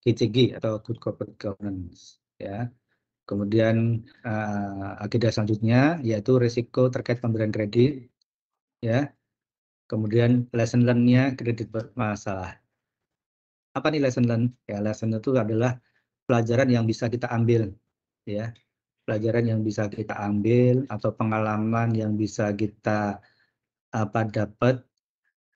GCG atau Good Corporate Governance, ya. Kemudian agenda selanjutnya yaitu risiko terkait pemberian kredit, ya. Kemudian lesson learn-nya kredit bermasalah. Apa nih lesson learn? Ya, lesson itu adalah pelajaran yang bisa kita ambil, ya. Pelajaran yang bisa kita ambil atau pengalaman yang bisa kita dapat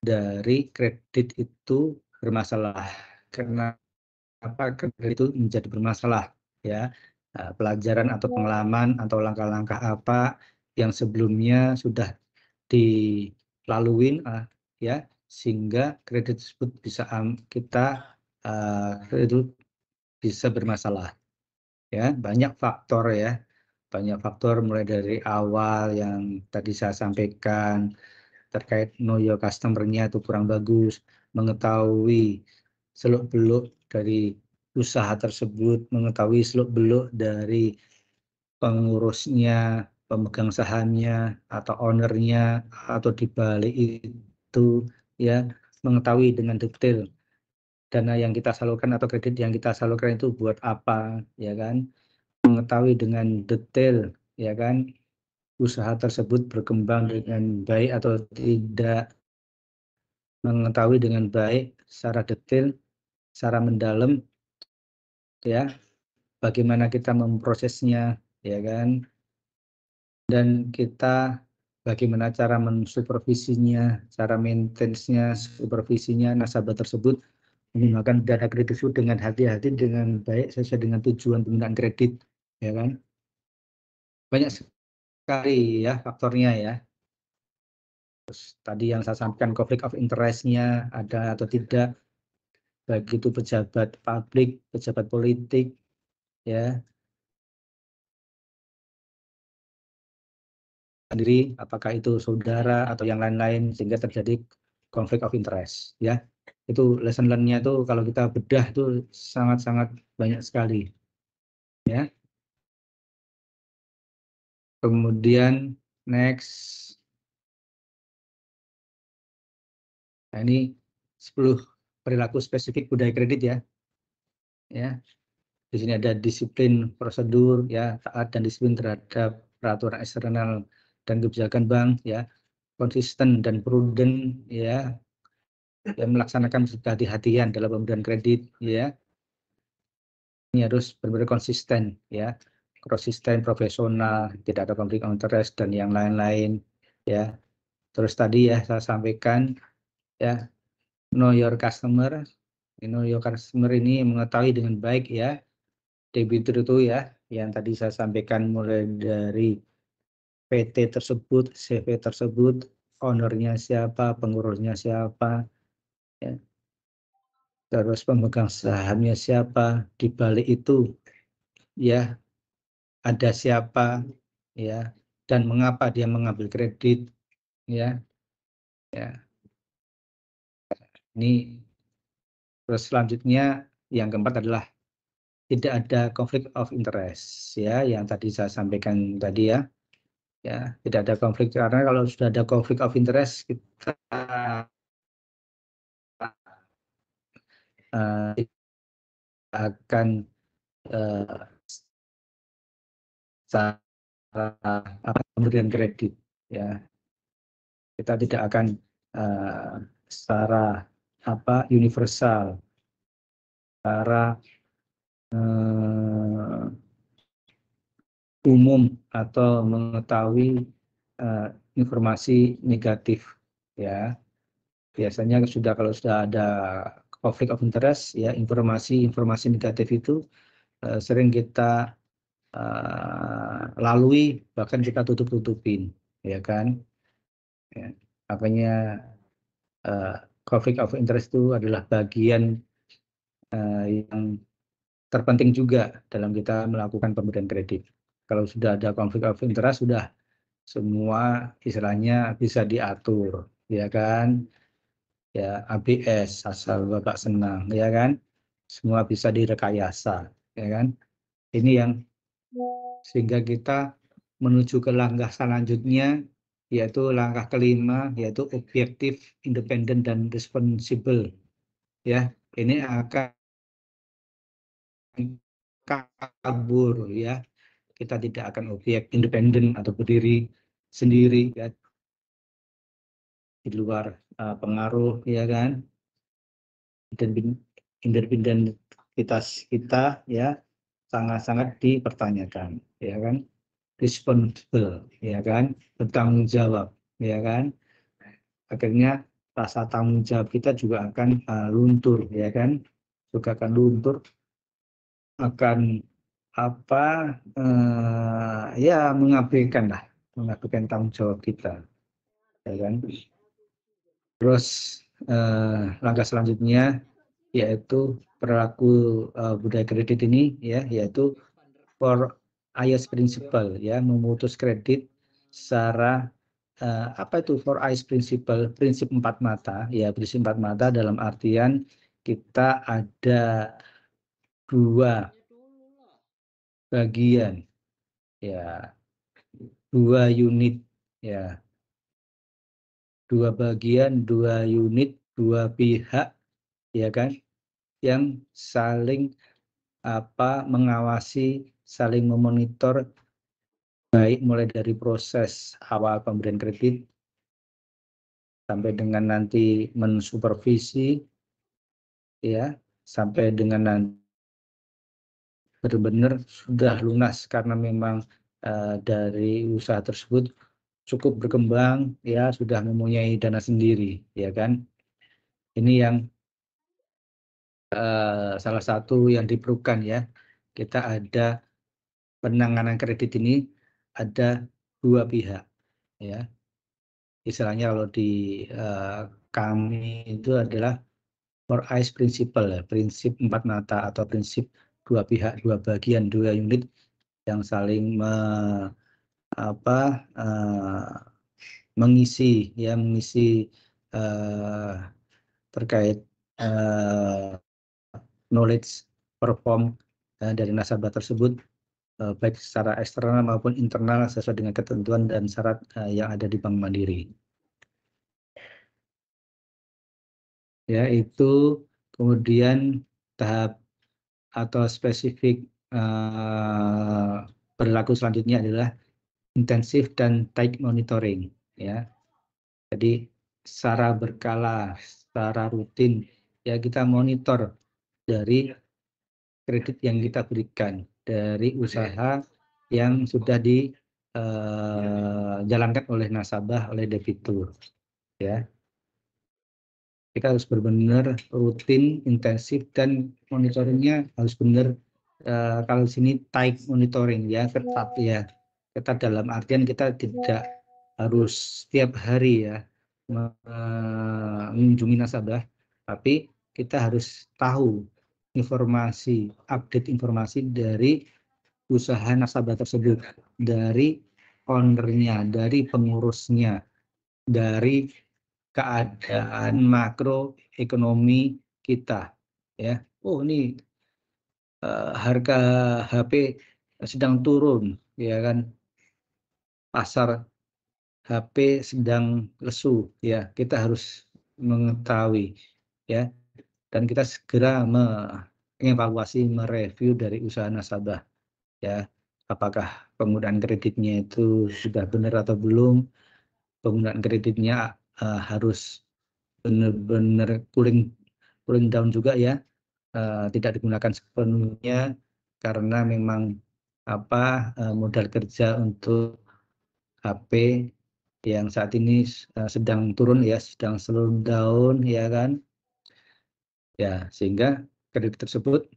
dari kredit itu bermasalah. Kenapa kredit itu menjadi bermasalah, ya. Pelajaran atau pengalaman atau langkah-langkah apa yang sebelumnya sudah dilalui, ya, sehingga kredit tersebut bisa kita itu bisa bermasalah, ya. Banyak faktor, ya, banyak faktor mulai dari awal yang tadi saya sampaikan terkait know your customer-nya itu kurang bagus, mengetahui seluk-beluk dari usaha tersebut, mengetahui seluk-beluk dari pengurusnya, pemegang sahamnya, atau ownernya, atau di balik itu, ya, mengetahui dengan detail dana yang kita salurkan atau kredit yang kita salurkan itu buat apa, ya kan, mengetahui dengan detail, ya kan, usaha tersebut berkembang dengan baik atau tidak, mengetahui dengan baik secara detail, secara mendalam, ya, bagaimana kita memprosesnya, ya kan, dan kita bagaimana cara mensupervisinya, cara maintenance-nya, supervisinya nasabah tersebut menggunakan dana kredit tersebut dengan hati-hati, dengan baik, sesuai dengan tujuan penggunaan kredit, ya kan. Banyak sekali, ya, faktornya, ya. Terus tadi yang saya sampaikan, konflik of interest-nya ada atau tidak, baik itu pejabat publik, pejabat politik, ya, sendiri, apakah itu saudara atau yang lain-lain, sehingga terjadi konflik of interest, ya. Itu lesson learn-nya itu kalau kita bedah itu sangat-sangat banyak sekali, ya. Kemudian next, nah ini 10 perilaku spesifik budaya kredit, ya. Ya, di sini ada disiplin prosedur, ya, taat dan disiplin terhadap peraturan eksternal dan kebijakan bank, ya, konsisten dan prudent, ya, melaksanakan kehati-hatian dalam pemberian kredit, ya. Ini harus benar-benar konsisten, ya, konsisten, profesional, tidak ada konflik of interest dan yang lain-lain, ya. Terus tadi, ya, saya sampaikan, ya, know your customer. Know your customer ini mengetahui dengan baik, ya, debitur itu, ya, yang tadi saya sampaikan mulai dari PT tersebut, CV tersebut, ownernya siapa, pengurusnya siapa, ya, terus pemegang sahamnya siapa, di balik itu, ya, ada siapa, ya, dan mengapa dia mengambil kredit, ya, ya. Ini terus selanjutnya yang keempat adalah tidak ada konflik of interest, ya, yang tadi saya sampaikan tadi, ya, ya, tidak ada konflik, karena kalau sudah ada konflik of interest kita akan pemberian kredit, ya, kita tidak akan secara universal, secara umum atau mengetahui informasi negatif, ya. Biasanya kalau sudah ada konflik of interest, ya, informasi negatif itu sering kita lalui, bahkan kita tutup-tutupin, ya kan. Ya, makanya konflik of interest itu adalah bagian yang terpenting juga dalam kita melakukan pemberian kredit. Kalau sudah ada konflik of interest, sudah semua istilahnya bisa diatur, ya kan. Ya, ABS, asal Bapak senang, ya kan. Semua bisa direkayasa, ya kan. Ini yang sehingga kita menuju ke langkah selanjutnya, yaitu langkah kelima, yaitu objektif, independen, dan responsible. ya, ini akan kabur ya. Kita tidak akan objek independen atau berdiri sendiri ya, di luar pengaruh ya kan, dan independentitas kita ya sangat-sangat dipertanyakan ya kan, responsible ya kan, bertanggung jawab ya kan, akhirnya rasa tanggung jawab kita juga akan luntur ya kan, juga akan luntur, akan apa ya mengabaikan tanggung jawab kita ya kan. Terus langkah selanjutnya yaitu perilaku budaya kredit ini ya, yaitu 4 principle ya, memutus kredit secara apa itu 4 principle, prinsip 4 mata ya. Prinsip 4 mata dalam artian kita ada 2 bagian ya, 2 unit ya, 2 bagian, 2 unit, 2 pihak ya kan, yang saling mengawasi, saling memonitor, baik mulai dari proses awal pemberian kredit sampai dengan nanti mensupervisi ya, sampai dengan nanti benar-benar sudah lunas karena memang dari usaha tersebut cukup berkembang ya, sudah mempunyai dana sendiri ya kan. Ini yang salah satu yang diperlukan ya. Kita ada penanganan kredit ini ada 2 pihak ya. Istilahnya kalau di kami itu adalah 4 principle ya, prinsip 4 mata atau prinsip 2 pihak, 2 bagian, 2 unit yang saling mengisi ya, terkait knowledge perform dari nasabah tersebut, baik secara eksternal maupun internal sesuai dengan ketentuan dan syarat yang ada di Bank Mandiri. Ya, itu kemudian tahap atau spesifik perilaku selanjutnya adalah intensif dan tight monitoring ya. Jadi secara berkala, secara rutin ya kita monitor dari kredit yang kita berikan, dari usaha yang sudah dijalankan oleh nasabah, oleh debitur ya. Kita harus benar-benar rutin, intensif, dan monitoringnya harus benar. Kalau di sini tight monitoring ya, ketat ya. Ketat dalam artian kita tidak harus setiap hari ya mengunjungi nasabah, tapi kita harus tahu informasi, update informasi dari usaha nasabah tersebut, dari ownernya, dari pengurusnya, dari keadaan makroekonomi kita ya. Oh, ini harga HP sedang turun ya kan, pasar HP sedang lesu ya, kita harus mengetahui ya, dan kita segera mengevaluasi, mereview dari usaha nasabah ya, apakah penggunaan kreditnya itu sudah benar atau belum, penggunaan kreditnya harus benar-benar cooling down juga ya, tidak digunakan sepenuhnya karena memang modal kerja untuk HP yang saat ini sedang turun ya, sedang slow down ya kan ya, sehingga kredit tersebut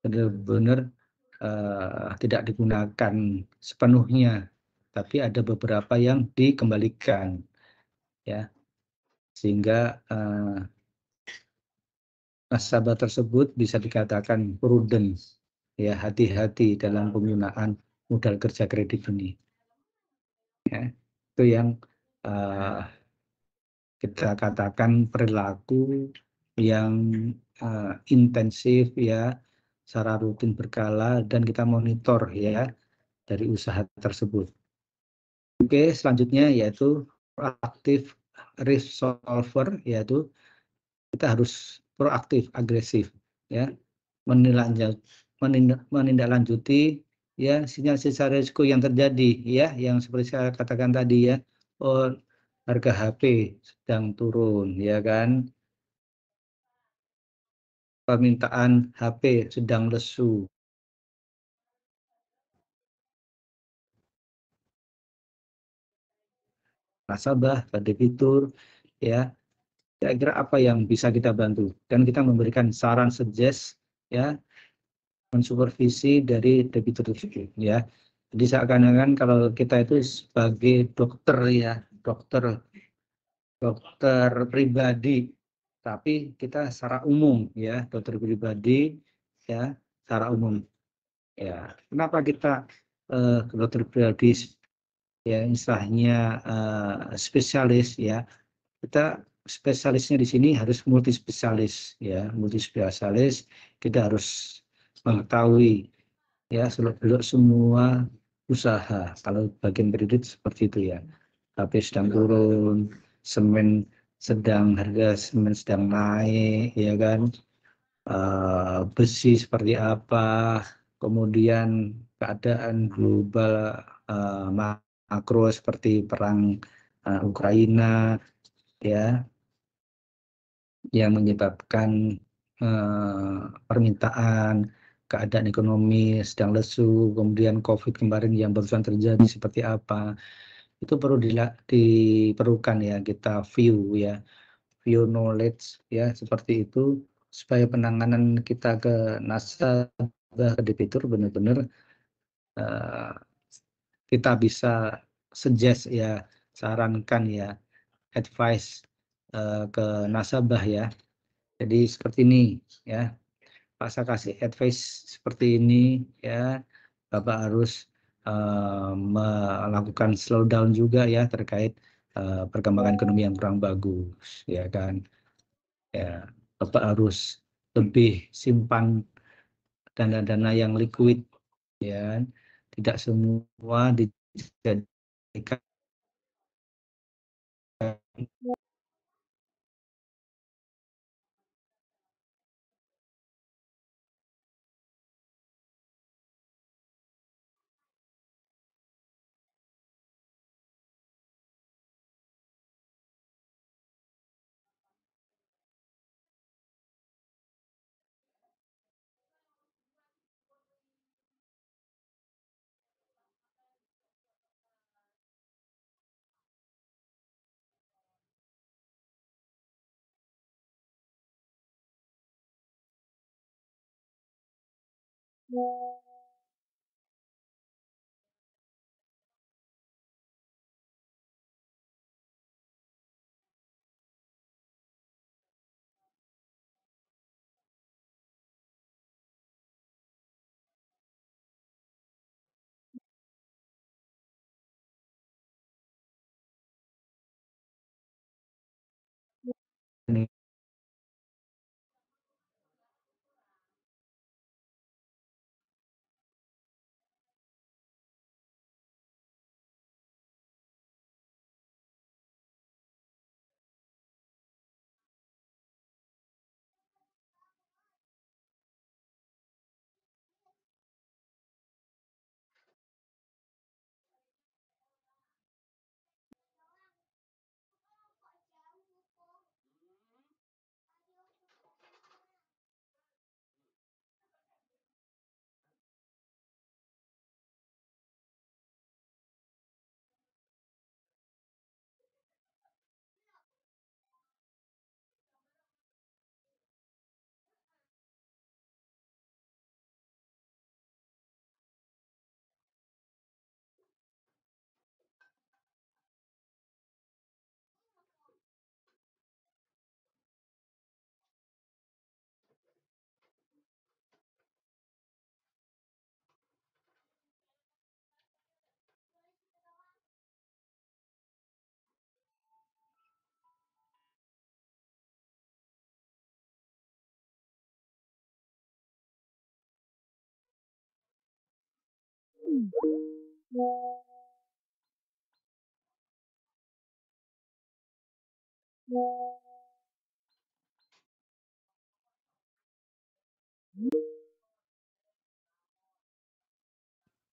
benar-benar tidak digunakan sepenuhnya, tapi ada beberapa yang dikembalikan ya, sehingga nasabah tersebut bisa dikatakan prudent ya, hati-hati dalam penggunaan modal kerja kredit ini ya. Itu yang kita katakan perilaku yang intensif ya, secara rutin berkala, dan kita monitor ya dari usaha tersebut. Oke, selanjutnya yaitu proaktif risk solver, yaitu kita harus proaktif, agresif, ya, menindaklanjuti ya sinyal-sinyal risiko yang terjadi, ya, yang seperti saya katakan tadi, ya, oh, harga HP sedang turun, ya kan, permintaan HP sedang lesu. Nasabah, kreditur, ya, kira-kira apa yang bisa kita bantu, dan kita memberikan saran suggest, ya, mensupervisi dari debitur tersebut, ya. Jadi seakan-akan kalau kita itu sebagai dokter, ya, dokter dokter pribadi, tapi kita secara umum, ya, dokter pribadi, ya, secara umum, ya. Kenapa kita dokter pribadi, ya, istilahnya spesialis, ya, kita spesialisnya di sini harus multispesialis, ya, multispesialis. Kita harus mengetahui, ya, seluk-beluk semua usaha. Kalau bagian kredit seperti itu, ya, HP sedang turun, harga semen sedang naik, ya kan, besi seperti apa, kemudian keadaan global makro seperti perang Ukraina, ya, yang menyebabkan permintaan, keadaan ekonomi sedang lesu, kemudian COVID kemarin yang barusan terjadi seperti apa, itu diperlukan, ya, kita view, ya, view knowledge, ya, seperti itu, supaya penanganan kita ke nasabah, ke debitur benar-benar kita bisa suggest, ya, sarankan, ya, advice ke nasabah, ya. Jadi seperti ini, ya, Pak, saya kasih advice seperti ini, ya, Bapak harus melakukan slow down juga, ya, terkait perkembangan ekonomi yang kurang bagus, ya kan, ya, Bapak harus lebih simpan dana-dana yang liquid, ya, tidak semua dijadikan ini.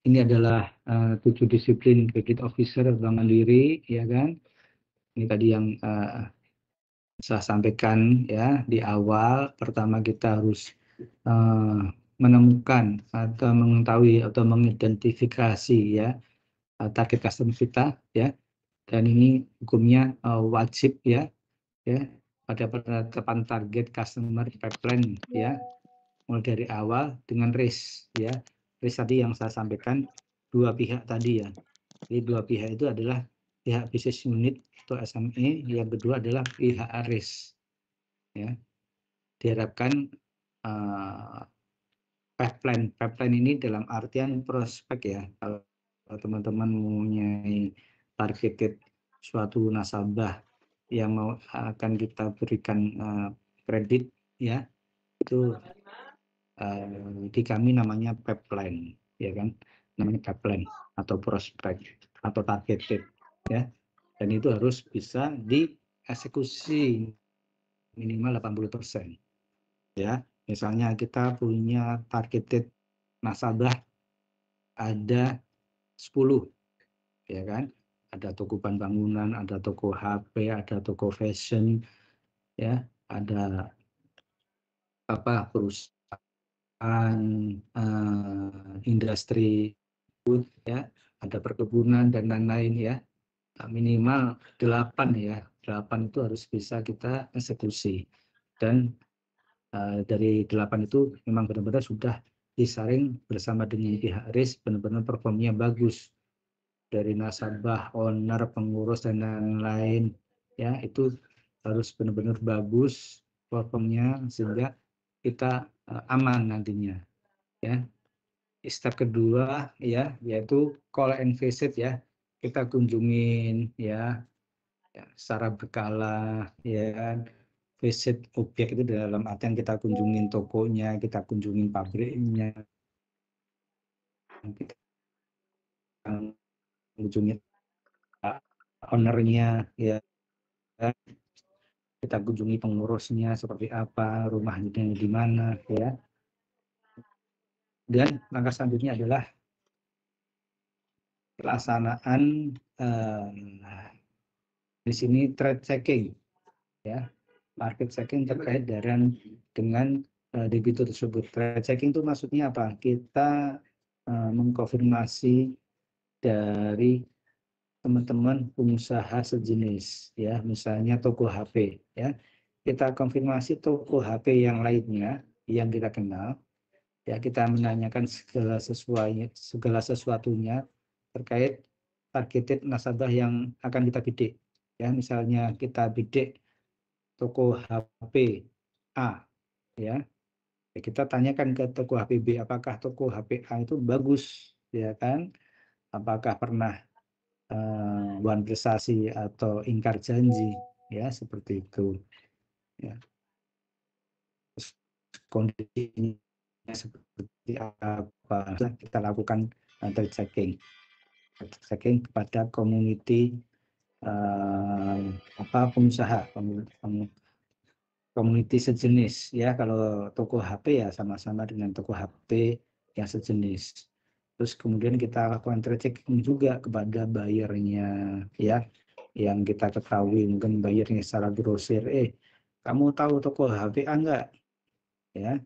Ini adalah 7 disiplin credit officer Bank Mandiri, ya kan? Ini tadi yang saya sampaikan ya di awal. Pertama kita harus menemukan atau mengetahui atau mengidentifikasi ya target customer kita ya. Dan ini hukumnya wajib ya pada penetapan target customer pipeline ya, mulai dari awal dengan risk ya. Risk tadi yang saya sampaikan dua pihak tadi ya. Jadi dua pihak itu adalah pihak business unit atau SME, yang kedua adalah pihak risk ya. Diharapkan pipeline ini dalam artian prospek ya. Kalau teman-teman mempunyai targeted suatu nasabah yang akan kita berikan kredit ya, itu di kami namanya pipeline ya kan, namanya pipeline atau prospek atau targeted ya, dan itu harus bisa dieksekusi minimal 80% ya. Misalnya kita punya targeted nasabah ada 10 ya kan, ada toko bahan bangunan, ada toko HP, ada toko fashion ya, ada perusahaan industri food ya, ada perkebunan dan lain-lain ya. Minimal 8 ya, 8 itu harus bisa kita eksekusi, dan dari 8 itu memang benar-benar sudah disaring bersama dengan pihak risk, benar-benar performnya bagus dari nasabah, owner, pengurus dan lain-lain ya, itu harus benar-benar bagus performnya sehingga kita aman nantinya ya. Step kedua ya, yaitu call and visit ya, kita kunjungin ya, secara berkala ya kan. Visit objek itu dalam artian kita kunjungin tokonya, kita kunjungin pabriknya, kita kunjungin ownernya ya, kita kunjungi pengurusnya seperti apa, rumahnya di mana ya. Dan langkah selanjutnya adalah pelaksanaan di sini trade checking ya, market checking terkait dengan debitur tersebut. Trade checking itu maksudnya apa? Kita mengkonfirmasi dari teman-teman pengusaha sejenis ya, misalnya toko HP ya, kita konfirmasi toko HP yang lainnya yang kita kenal ya, kita menanyakan segala sesuatunya terkait targeted nasabah yang akan kita bidik ya. Misalnya kita bidik toko HP A ya, kita tanyakan ke toko HP B, apakah toko HP A itu bagus ya kan, apakah pernah wan prestasi atau ingkar janji ya, seperti itu ya. Kondisinya seperti apa, kita lakukan trade checking kepada community pengusaha community sejenis ya. Kalau toko HP ya sama-sama dengan toko HP yang sejenis. Terus kemudian kita lakukan trade checking juga kepada bayarnya ya, yang kita ketahui mungkin bayarnya secara grosir, kamu tahu toko HP enggak ya,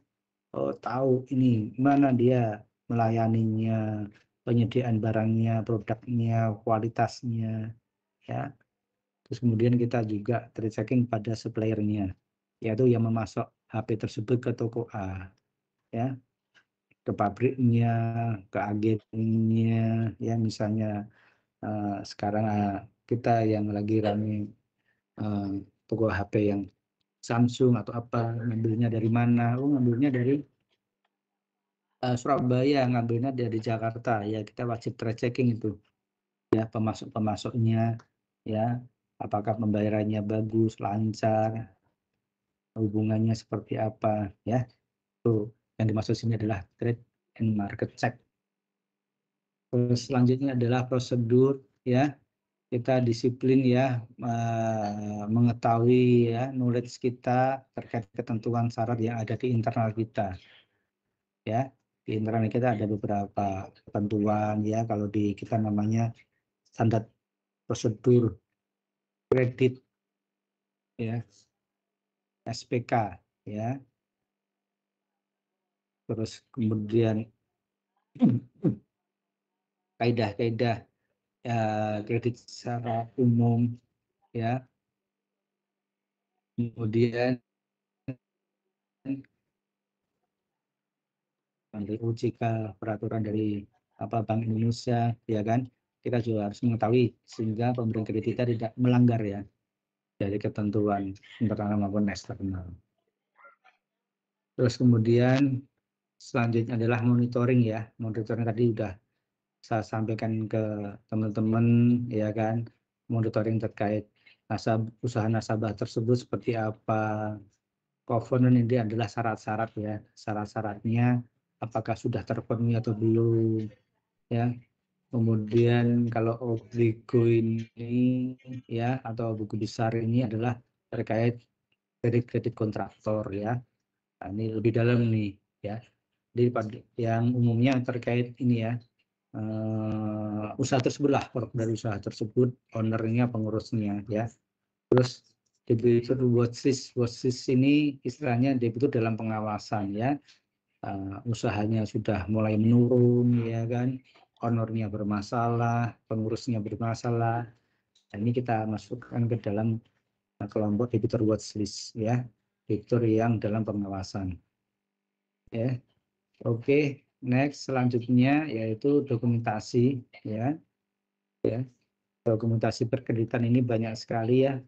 oh tahu, ini mana dia melayaninya, penyediaan barangnya, produknya, kualitasnya ya. Terus kemudian kita juga trade checking pada suppliernya, yaitu yang memasok HP tersebut ke toko A ya, ke pabriknya, ke agennya ya. Misalnya sekarang kita yang lagi rame toko HP yang Samsung atau apa, ngambilnya dari mana? Oh, ngambilnya dari Surabaya, ngambilnya dari Jakarta ya, kita wajib trade checking itu ya, pemasok-pemasoknya ya, apakah pembayarannya bagus, lancar, hubungannya seperti apa ya. Itu yang dimaksud sini adalah trade and market check. Terus selanjutnya adalah prosedur ya, kita disiplin ya, mengetahui ya, knowledge kita terkait ketentuan syarat yang ada di internal kita ya. Di internal kita ada beberapa ketentuan ya, kalau di kita namanya standar prosedur kredit ya, SPK ya. Terus kemudian kaidah-kaidah kredit secara umum ya. Kemudian OJK, peraturan dari Bank Indonesia ya kan, kita juga harus mengetahui sehingga pemberian kredit kita tidak melanggar ya dari ketentuan internal maupun eksternal. Terus kemudian selanjutnya adalah monitoring ya. Monitoring tadi udah saya sampaikan ke teman-teman ya kan, monitoring terkait usaha nasabah tersebut seperti apa. Covenant ini adalah syarat-syarat ya, syarat-syaratnya apakah sudah terpenuhi atau belum ya. Kemudian kalau obligo ini ya, atau buku besar ini adalah terkait kredit kontraktor ya. Nah, ini lebih dalam nih ya. Jadi yang umumnya terkait ini ya, usaha tersebut lah, produk dari usaha tersebut, ownernya, pengurusnya ya. Terus debitur watchlist ini istilahnya debitur dalam pengawasan ya. Usahanya sudah mulai menurun ya kan, ownernya bermasalah, pengurusnya bermasalah. Nah, ini kita masukkan ke dalam kelompok debitur watchlist ya, debitur yang dalam pengawasan ya. Oke, next selanjutnya yaitu dokumentasi ya. Dokumentasi perkreditan ini banyak sekali ya,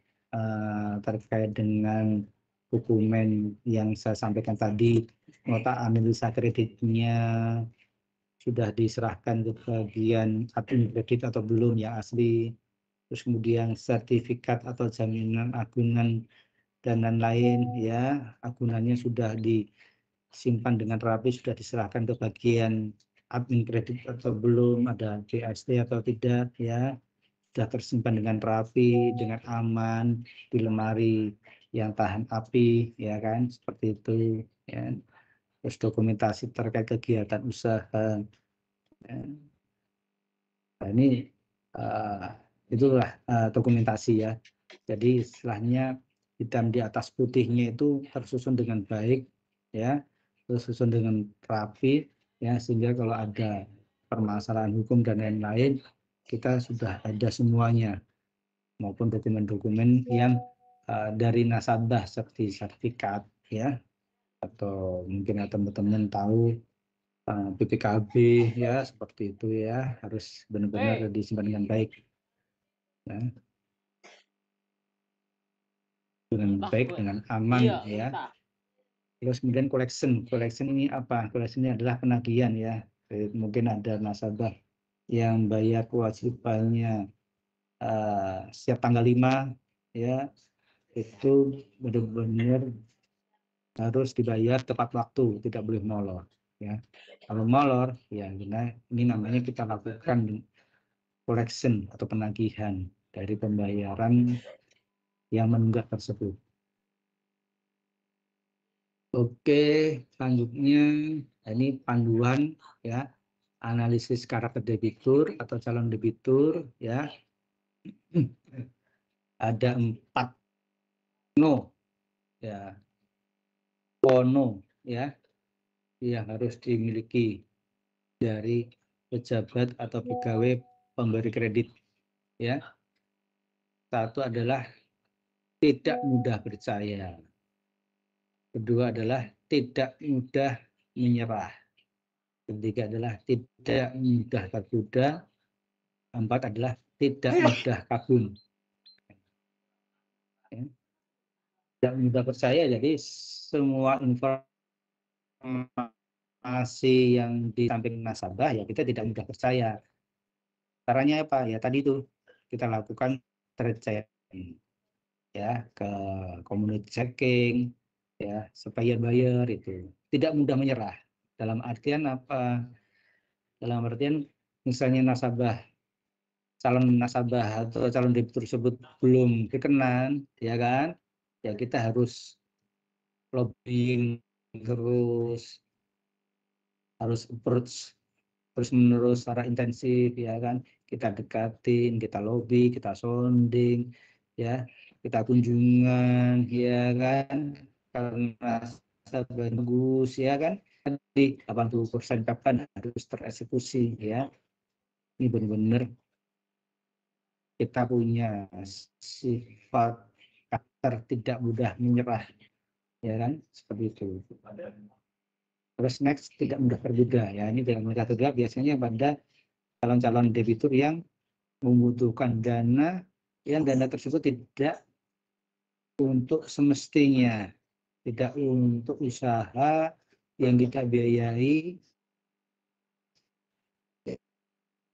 terkait dengan dokumen yang saya sampaikan tadi, nota analisa kreditnya sudah diserahkan ke bagian admin kredit atau belum yang asli, terus kemudian sertifikat atau jaminan agunan dan lain-lain ya, agunannya sudah disimpan dengan rapi, sudah diserahkan ke bagian admin kredit atau belum, ada BST atau tidak ya, sudah tersimpan dengan rapi, dengan aman di lemari yang tahan api ya kan, seperti itu ya. Terus dokumentasi terkait kegiatan usaha ya. Nah, ini itulah dokumentasi ya. Jadi istilahnya hitam di atas putihnya itu tersusun dengan baik ya, tersusun dengan rapi ya, sehingga kalau ada permasalahan hukum dan lain-lain kita sudah ada semuanya, maupun dokumen-dokumen yang dari nasabah seperti sertifikat ya, atau mungkin teman-teman tahu BPKB ya, seperti itu ya, harus benar-benar disimpan dengan baik ya, dengan baik, dengan aman ya. Terus kemudian collection ini apa? Collection ini adalah penagihan ya. Mungkin ada nasabah yang bayar kewajibannya setiap tanggal 5 ya, itu benar-benar harus dibayar tepat waktu, tidak boleh molor ya. Kalau molor ya ini namanya kita lakukan collection atau penagihan dari pembayaran yang menunggak tersebut. Oke, selanjutnya ini panduan ya, analisis karakter debitur atau calon debitur ya. Ada 4 no ya, pono ya, yang harus dimiliki dari pejabat atau pegawai pemberi kredit ya. Satu adalah tidak mudah percaya. Kedua adalah tidak mudah menyerah. Ketiga adalah tidak mudah tergoda. Empat adalah tidak mudah kagum. Ya. Tidak mudah percaya, jadi semua informasi yang disampaikan nasabah ya kita tidak mudah percaya. Caranya apa? Ya tadi itu kita lakukan trade checking ya, ke community checking ya, supplier buyer itu tidak mudah menyerah. Dalam artian apa? Dalam artian misalnya calon nasabah atau calon debitur tersebut belum berkenan ya kan, ya kita harus lobbying terus harus approach terus menerus secara intensif, ya kan, kita dekatin, kita lobby, kita sounding, ya, kita kunjungan, ya kan, karena bagus, ya kan, di 80% kapan harus tereksekusi, ya. Ini benar-benar kita punya sifat karakter tidak mudah menyerah, ya kan, seperti itu. Terus next, tidak mudah tergoda, ya, ini dalam metode biasanya pada calon-calon debitur yang membutuhkan dana, yang dana tersebut tidak untuk semestinya, tidak untuk usaha yang kita biayai,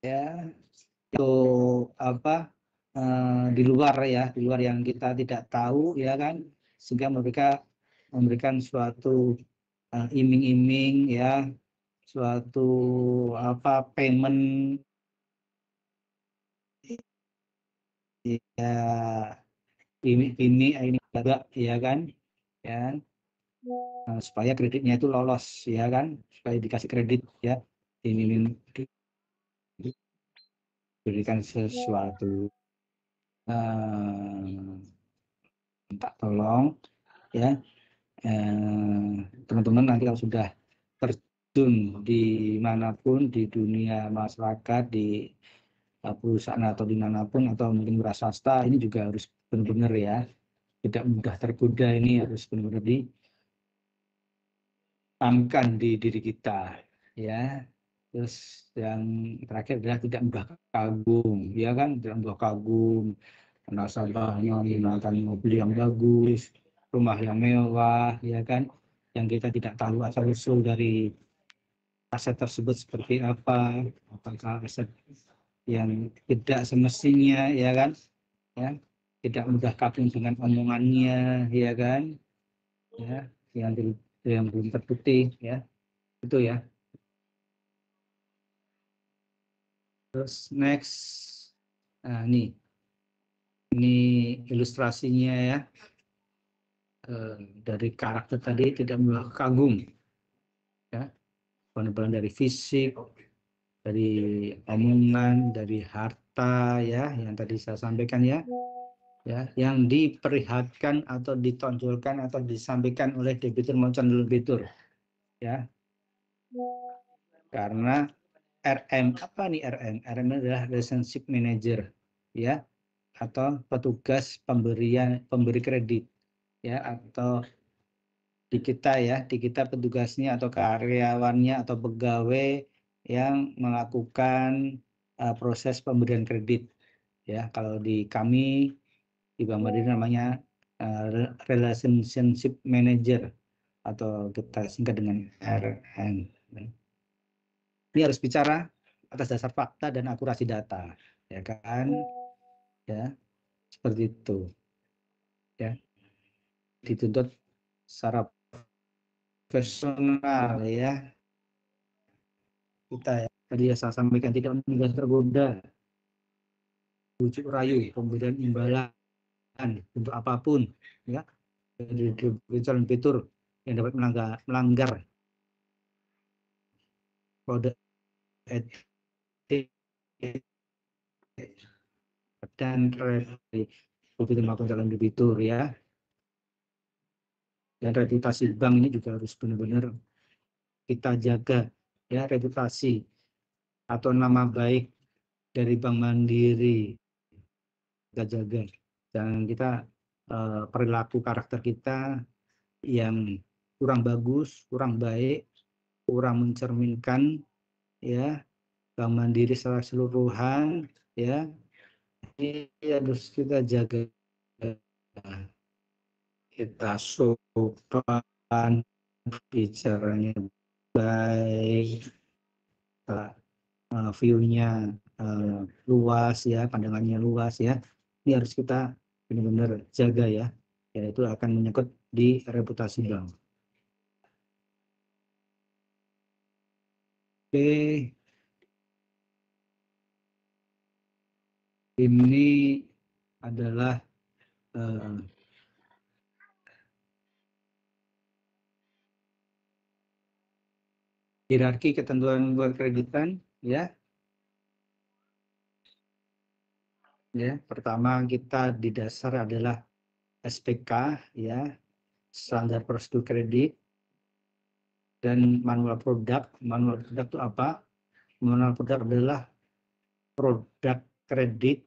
ya, itu apa, di luar, ya, di luar yang kita tidak tahu, ya kan, sehingga mereka memberikan suatu iming-iming, ya, suatu apa payment, ya, ini agak, ya kan, ya, supaya kreditnya itu lolos, ya kan, supaya dikasih kredit, ya, ini diberikan sesuatu, minta tolong, ya, teman-teman nanti kalau sudah terjun dimanapun di dunia masyarakat, di perusahaan atau dimanapun, atau mungkin wira swasta, ini juga harus benar-benar, ya, tidak mudah tergoda, ini harus benar-benar ditanamkan di diri kita, ya. Terus yang terakhir adalah tidak mudah kagum, ya kan, tidak mudah kagum, nasabahnya menggunakan mobil yang bagus, rumah yang mewah, ya kan, yang kita tidak tahu asal usul dari aset tersebut seperti apa, apakah aset yang tidak semestinya, ya kan, ya, tidak mudah kagum dengan omongannya, ya kan, ya, yang belum terbukti, ya, itu, ya. Terus next, nah ini ilustrasinya, ya, dari karakter tadi tidak mudah kagum, ya, benar-benar dari fisik, dari omongan, dari harta, ya, yang tadi saya sampaikan, ya, yang diperlihatkan atau ditonjolkan atau disampaikan oleh debitur maupun debitur, ya, karena RM, apa nih RM? RM adalah relationship manager, ya, atau petugas pemberi kredit, ya, atau di kita petugasnya atau karyawannya atau pegawai yang melakukan proses pemberian kredit, ya. Kalau di kami di Bank Mandiri namanya relationship manager, atau kita singkat dengan RM. Ini harus bicara atas dasar fakta dan akurasi data, ya kan, ya, seperti itu, ya, dituntut secara profesional, ya, kita, ya, tadi ya saya sampaikan tidak mudah tergoda, bujuk rayu, pemberian imbalan untuk apapun, ya, dari calon fitur yang dapat melanggar kode etik dan maupun calon debitur, ya, dan reputasi bank ini juga harus benar-benar kita jaga, ya, reputasi atau nama baik dari Bank Mandiri kita jaga, dan kita perilaku karakter kita yang kurang bagus, kurang baik, kurang mencerminkan, ya, Bank Mandiri secara keseluruhan, ya, ini harus kita jaga, kita sopan, bicaranya baik, view-nya luas, ya, pandangannya luas, ya, ini harus kita benar-benar jaga, ya, yaitu akan menyangkut di reputasi bank. Oke, ini adalah hierarki ketentuan kreditan ya. Ya, pertama kita di dasar adalah SPK ya, standar prosedur kredit, dan manual produk. Manual produk itu apa? Manual produk adalah produk kredit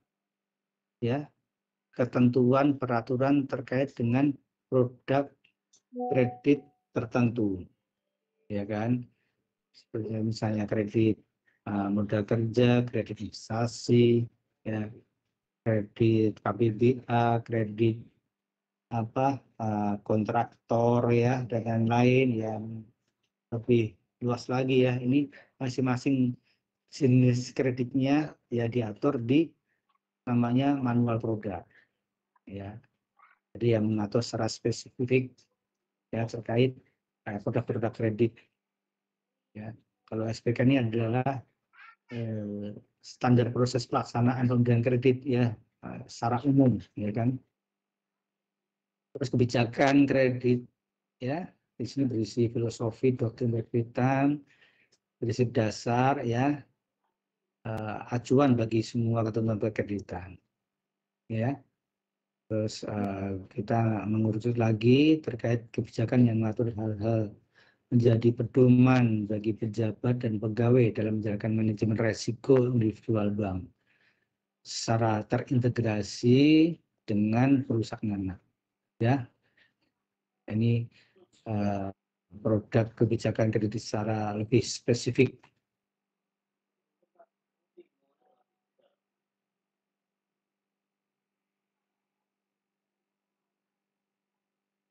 ya, ketentuan peraturan terkait dengan produk kredit tertentu, ya kan? Seperti misalnya kredit modal kerja, kredit investasi, ya, kredit KPBA, kredit kontraktor ya, dan lain-lain yang lebih luas lagi ya. Ini masing-masing jenis kreditnya ya diatur di namanya manual produk ya. Jadi yang mengatur secara spesifik ya terkait produk-produk kredit ya. Kalau SPK ini adalah standar proses pelaksanaan pemberian kredit ya secara umum ya kan. Terus kebijakan kredit ya, di sini berisi filosofi doktrin kreditan, prinsip dasar ya, acuan bagi semua ketentuan kreditan ya. Terus kita mengurucut lagi terkait kebijakan yang mengatur hal-hal menjadi pedoman bagi pejabat dan pegawai dalam menjalankan manajemen resiko individual bank secara terintegrasi dengan perusahaan anak ya. Ini produk kebijakan kredit secara lebih spesifik.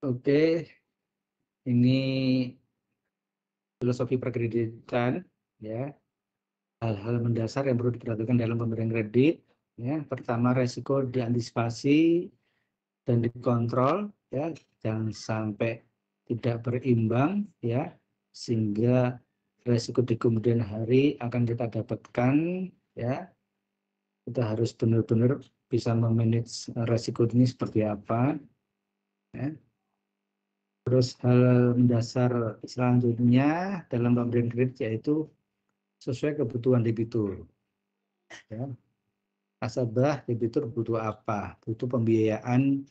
Oke, ini filosofi perkreditan ya. Hal-hal mendasar yang perlu diperhatikan dalam pemberian kredit ya. Pertama, resiko diantisipasi dan dikontrol ya, jangan sampai tidak berimbang ya, sehingga resiko di kemudian hari akan kita dapatkan ya. Kita harus benar-benar bisa memanage resiko ini seperti apa ya. Terus hal mendasar selanjutnya dalam pemberian kredit yaitu sesuai kebutuhan debitur ya. Nasabah debitur butuh apa? Butuh pembiayaan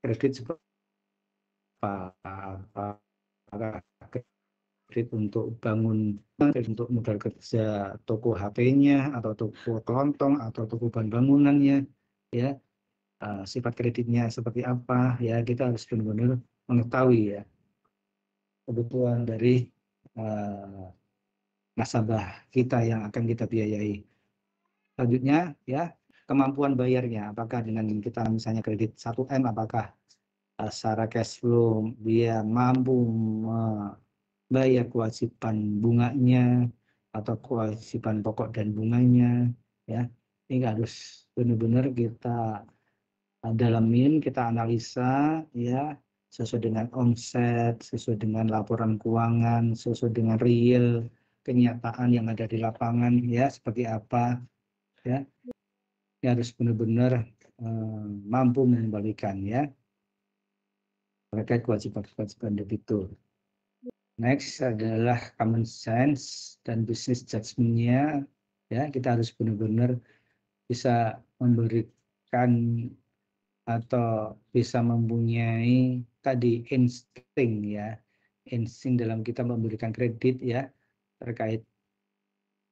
kredit seperti apa? Kredit untuk bangun, kredit untuk modal kerja toko HP-nya atau toko kelontong atau toko bahan bangunannya ya. Sifat kreditnya seperti apa ya, kita harus benar-benar mengetahui ya kebutuhan dari nasabah kita yang akan kita biayai. Selanjutnya ya, kemampuan bayarnya, apakah dengan kita misalnya kredit 1M, apakah secara cash flow dia mampu membayar kewajiban bunganya atau kewajiban pokok dan bunganya ya. Ini harus benar-benar kita dalamin, kita analisa ya, sesuai dengan omset, sesuai dengan laporan keuangan, sesuai dengan real kenyataan yang ada di lapangan ya, seperti apa ya. Ini harus benar-benar mampu mengembalikan ya terkait kewajiban debitur. Next adalah common sense dan business judgment-nya ya, kita harus benar-benar bisa memberikan atau bisa mempunyai tadi insting ya, insting dalam kita memberikan kredit ya, terkait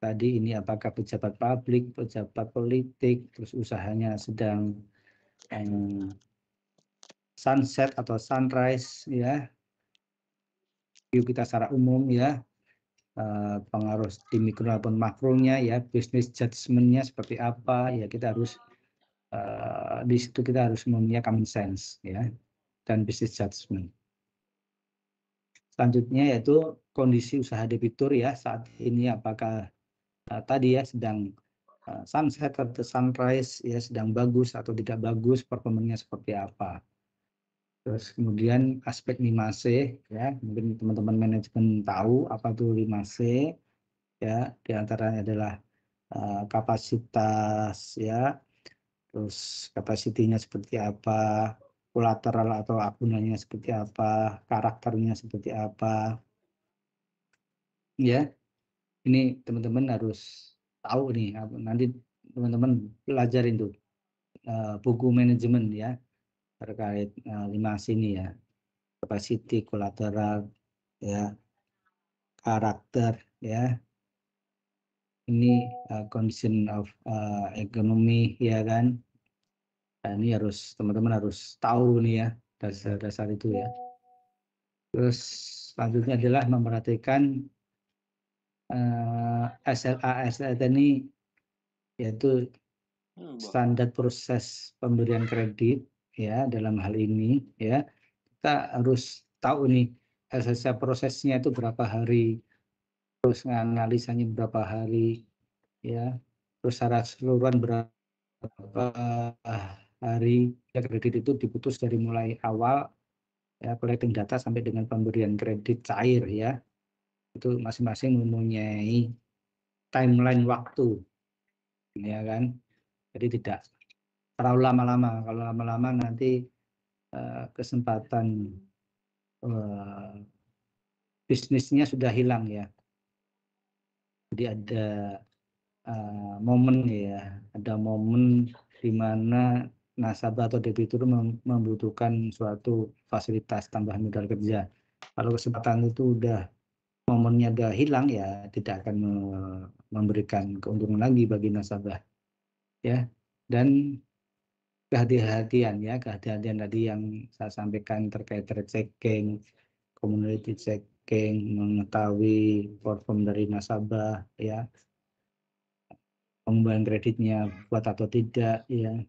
tadi ini apakah pejabat publik, pejabat politik, terus usahanya sedang sunset atau sunrise ya, view kita secara umum ya, pengaruh di mikro maupun makronya ya, business judgment-nya seperti apa ya, kita harus di situ kita harus mempunyai common sense ya dan business judgment. Selanjutnya yaitu kondisi usaha debitur ya saat ini, apakah tadi ya sedang sunset atau sunrise ya, sedang bagus atau tidak bagus, performanya seperti apa. Terus kemudian aspek 5C ya, mungkin teman-teman manajemen tahu apa itu 5C ya, diantaranya adalah kapasitas ya, terus kapasitinya seperti apa, kolateral atau akunannya seperti apa, karakternya seperti apa. ya. Ini teman-teman harus tahu nih, nanti teman-teman pelajarin tuh buku manajemen ya terkait 5 sini ya, capacity, collateral, ya, karakter, ya. Ini condition of economy, ya kan. Nah, ini harus teman-teman harus tahu nih ya dasar-dasar itu ya. Terus selanjutnya adalah memperhatikan SLA ini, yaitu standar proses pemberian kredit ya. Dalam hal ini ya kita harus tahu nih SLA prosesnya itu berapa hari, terus analisanya berapa hari ya, terus secara keseluruhan berapa hari ya. Kredit itu diputus dari mulai awal ya, collecting data sampai dengan pemberian kredit cair ya. Itu masing-masing mempunyai timeline waktu ya kan. Jadi tidak terlalu lama-lama. Kalau lama-lama nanti kesempatan bisnisnya sudah hilang ya. Jadi ada momen ya, ada momen di mana nasabah atau debitur membutuhkan suatu fasilitas tambahan modal kerja. Kalau kesempatan itu momennya udah hilang ya, tidak akan memberikan keuntungan lagi bagi nasabah ya. Dan kehati-hatian ya, kehati-hatian tadi yang saya sampaikan terkait rate checking, community checking, mengetahui perform dari nasabah ya, pengembalian kreditnya kuat atau tidak ya,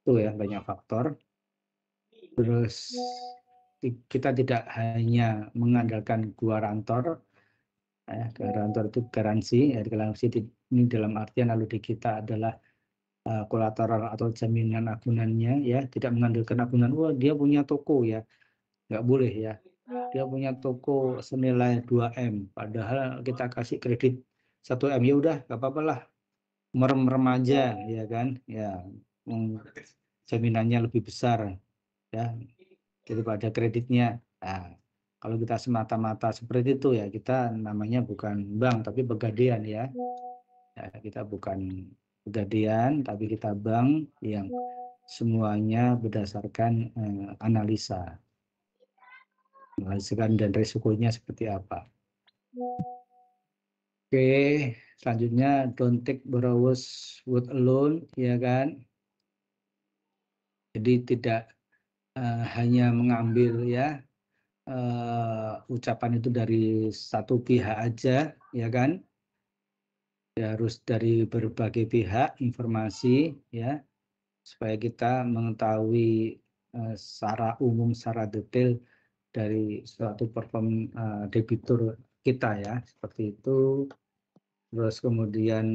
itu ya banyak faktor. Terus kita tidak hanya mengandalkan guarantor ya, guarantor itu garansi ya, garansi ini dalam artian lalu di kita adalah kolateral atau jaminan agunannya ya, tidak mengandalkan agunan. Wah, dia punya toko ya, nggak boleh ya, dia punya toko senilai 2M padahal kita kasih kredit 1M, ya udah nggak apa-apa lah, merem-merem aja ya kan ya, jaminannya lebih besar ya daripada kreditnya. Nah, kalau kita semata-mata seperti itu ya, kita namanya bukan bank tapi pegadaian ya. Ya, kita bukan pegadaian tapi kita bank yang semuanya berdasarkan analisa dan risikonya seperti apa. Oke, selanjutnya don't take borrowers wood alone ya kan. Jadi tidak hanya mengambil ya ucapan itu dari satu pihak aja ya kan. Ya, harus dari berbagai pihak informasi ya, supaya kita mengetahui secara umum, secara detail dari suatu perform debitur kita ya, seperti itu. Terus kemudian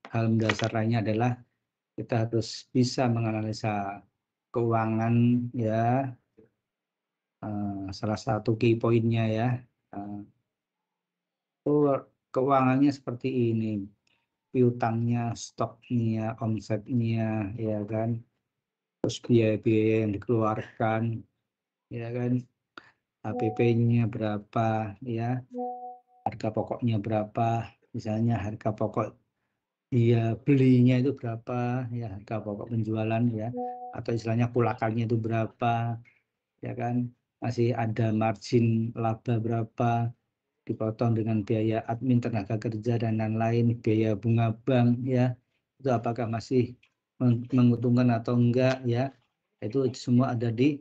hal mendasar lainnya adalah kita harus bisa menganalisa keuangan ya, salah satu key poinnya ya. Keuangannya seperti ini, piutangnya, stoknya, omsetnya ya kan, terus biaya-biaya yang dikeluarkan ya kan, HPP-nya berapa ya, harga pokoknya berapa, misalnya harga pokok dia belinya itu berapa ya, harga pokok penjualan ya, atau istilahnya pulakannya itu berapa ya kan, masih ada margin laba berapa, dipotong dengan biaya admin, tenaga kerja dan lain-lain, biaya bunga bank ya, itu apakah masih menguntungkan atau enggak ya, itu semua ada di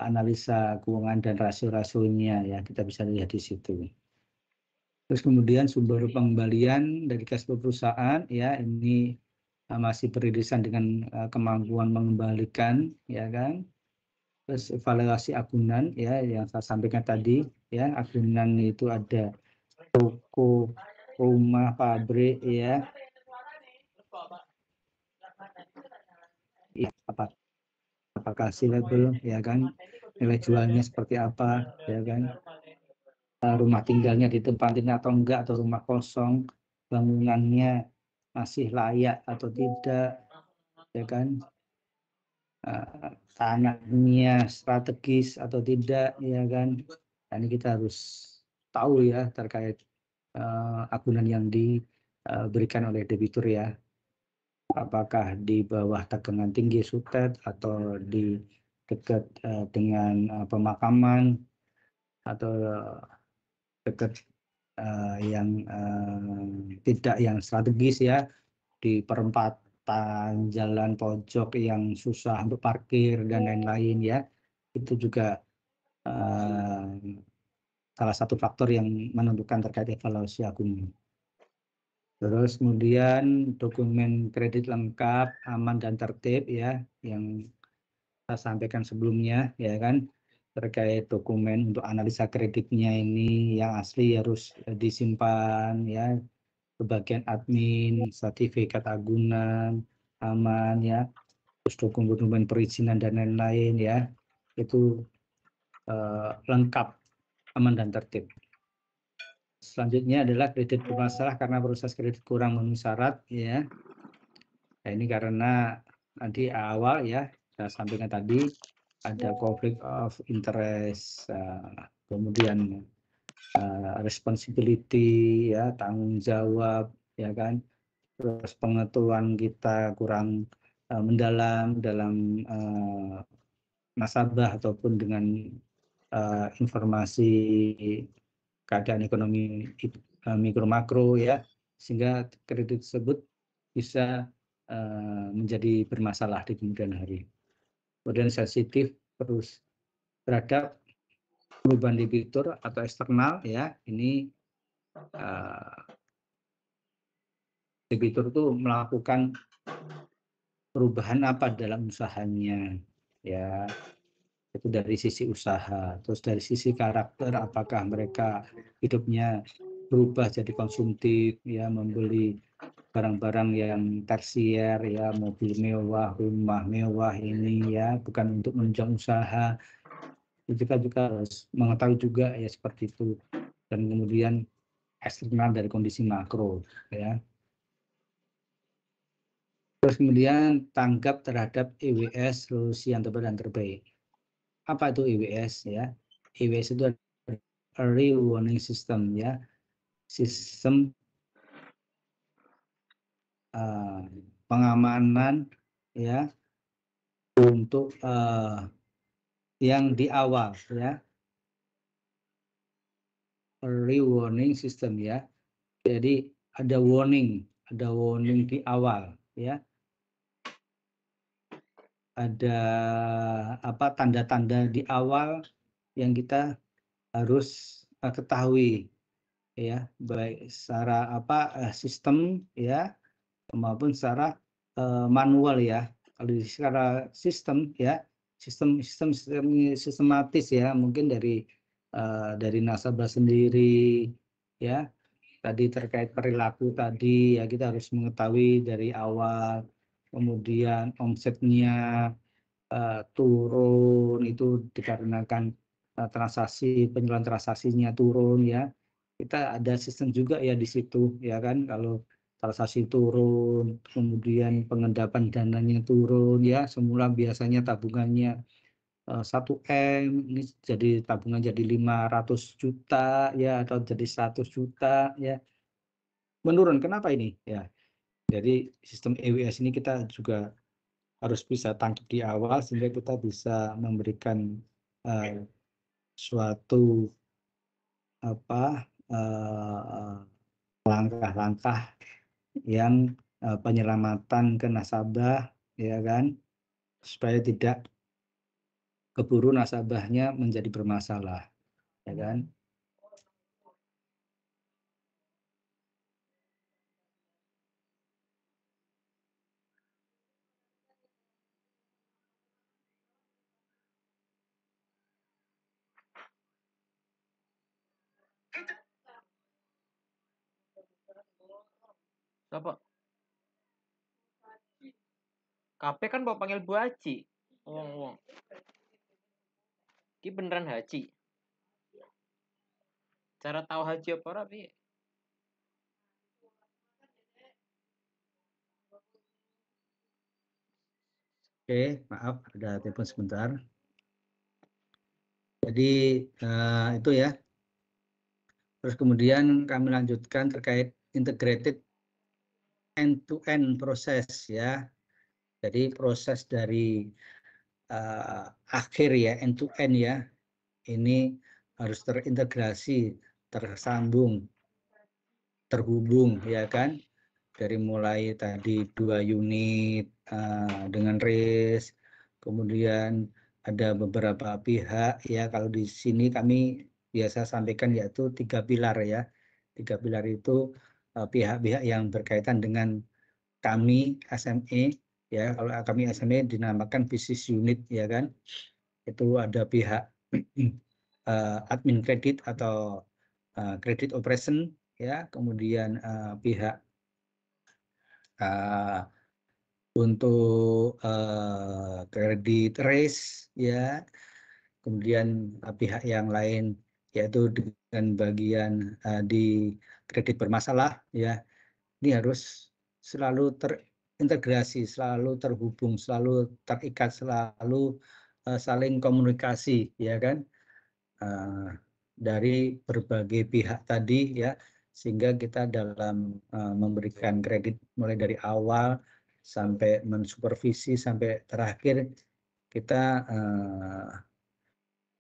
analisa keuangan dan rasio-rasionya ya, kita bisa lihat di situ. Terus kemudian sumber pengembalian dari cash flow perusahaan ya, ini masih beririsan dengan kemampuan mengembalikan ya kan. Terus evaluasi agunan ya, yang saya sampaikan tadi ya, agunan itu ada toko, rumah, pabrik ya. Ya, apakah sellable ya kan, nilai jualnya seperti apa ya kan, rumah tinggalnya ditempatin atau enggak, atau rumah kosong, bangunannya masih layak atau tidak ya kan, tanahnya strategis atau tidak ya kan. Nah, ini kita harus tahu ya terkait agunan yang diberikan oleh debitur ya. Apakah di bawah tegangan tinggi sutet atau di dekat dengan pemakaman atau dekat yang tidak yang strategis ya, di perempatan jalan pojok yang susah untuk parkir dan lain-lain ya. Itu juga salah satu faktor yang menentukan terkait evaluasi agunan. Terus kemudian dokumen kredit lengkap, aman dan tertib ya, yang saya sampaikan sebelumnya ya kan, terkait dokumen untuk analisa kreditnya ini yang asli harus disimpan ya, ke bagian admin, sertifikat agunan, aman ya, terus dokumen perizinan dan lain-lain ya, itu lengkap, aman dan tertib. Selanjutnya adalah kredit bermasalah karena proses kredit kurang memenuhi syarat ya. Nah, ini karena nanti awal ya saya sampaikan tadi ada conflict of interest, kemudian responsibility ya, tanggung jawab ya kan. Terus pengetahuan kita kurang mendalam dalam nasabah ataupun dengan informasi keadaan ekonomi mikro makro ya, sehingga kredit tersebut bisa menjadi bermasalah di kemudian hari. Kemudian sensitif terus terhadap perubahan debitur atau eksternal ya, ini debitur itu melakukan perubahan apa dalam usahanya ya, itu dari sisi usaha. Terus dari sisi karakter, apakah mereka hidupnya berubah jadi konsumtif ya, membeli barang-barang yang tersier ya, mobil mewah, rumah mewah ini ya, bukan untuk menunjang usaha. Kita juga harus mengetahui juga ya seperti itu. Dan kemudian eksternal dari kondisi makro ya. Terus kemudian tanggap terhadap EWS solusi yang terbaik dan terbaik. Apa itu EWS ya? EWS itu early warning system ya, sistem pengamanan ya untuk yang di awal ya, early warning system ya. Jadi ada warning di awal ya. Ada apa tanda-tanda di awal yang kita harus ketahui ya, baik secara sistem ya maupun secara manual ya. Kalau secara sistem ya, sistematis ya, mungkin dari nasabah sendiri ya. Tadi terkait perilaku tadi ya, kita harus mengetahui dari awal. Kemudian omsetnya turun itu dikarenakan penjualan transaksinya turun ya. Kita ada sistem juga ya di situ ya kan, kalau transaksi turun, kemudian pengendapan dananya turun ya, semula biasanya tabungannya 1 M, ini jadi tabungan jadi 500 juta ya, atau jadi 100 juta ya, menurun. Kenapa ini ya? Jadi sistem EWS ini kita juga harus bisa tangkap di awal sehingga kita bisa memberikan suatu langkah-langkah yang penyelamatan ke nasabah ya kan, supaya tidak keburu nasabahnya menjadi bermasalah ya kan. Apa? KP kan bawa panggil Bu Haji. Wong. Ki beneran haji. Cara tahu haji apa ora piye? Oke, maaf ada telepon sebentar. Jadi itu ya, Terus kemudian kami lanjutkan terkait integrated end-to-end proses ya. Jadi proses dari akhir ya, end-to-end ya, ini harus terintegrasi, tersambung, terhubung ya kan. Dari mulai tadi 2 unit dengan race, kemudian ada beberapa pihak ya, kalau di sini kami biasa sampaikan yaitu 3 pilar ya. 3 pilar itu pihak-pihak yang berkaitan dengan kami SME ya. Kalau kami SME dinamakan business unit ya kan. Itu ada pihak admin kredit atau kredit operation ya, kemudian pihak untuk kredit race ya, kemudian pihak yang lain yaitu dengan bagian di kredit bermasalah ya. Ini harus selalu terintegrasi, selalu terhubung, selalu terikat, selalu saling komunikasi ya kan, dari berbagai pihak tadi ya, sehingga kita dalam memberikan kredit mulai dari awal sampai mensupervisi sampai terakhir kita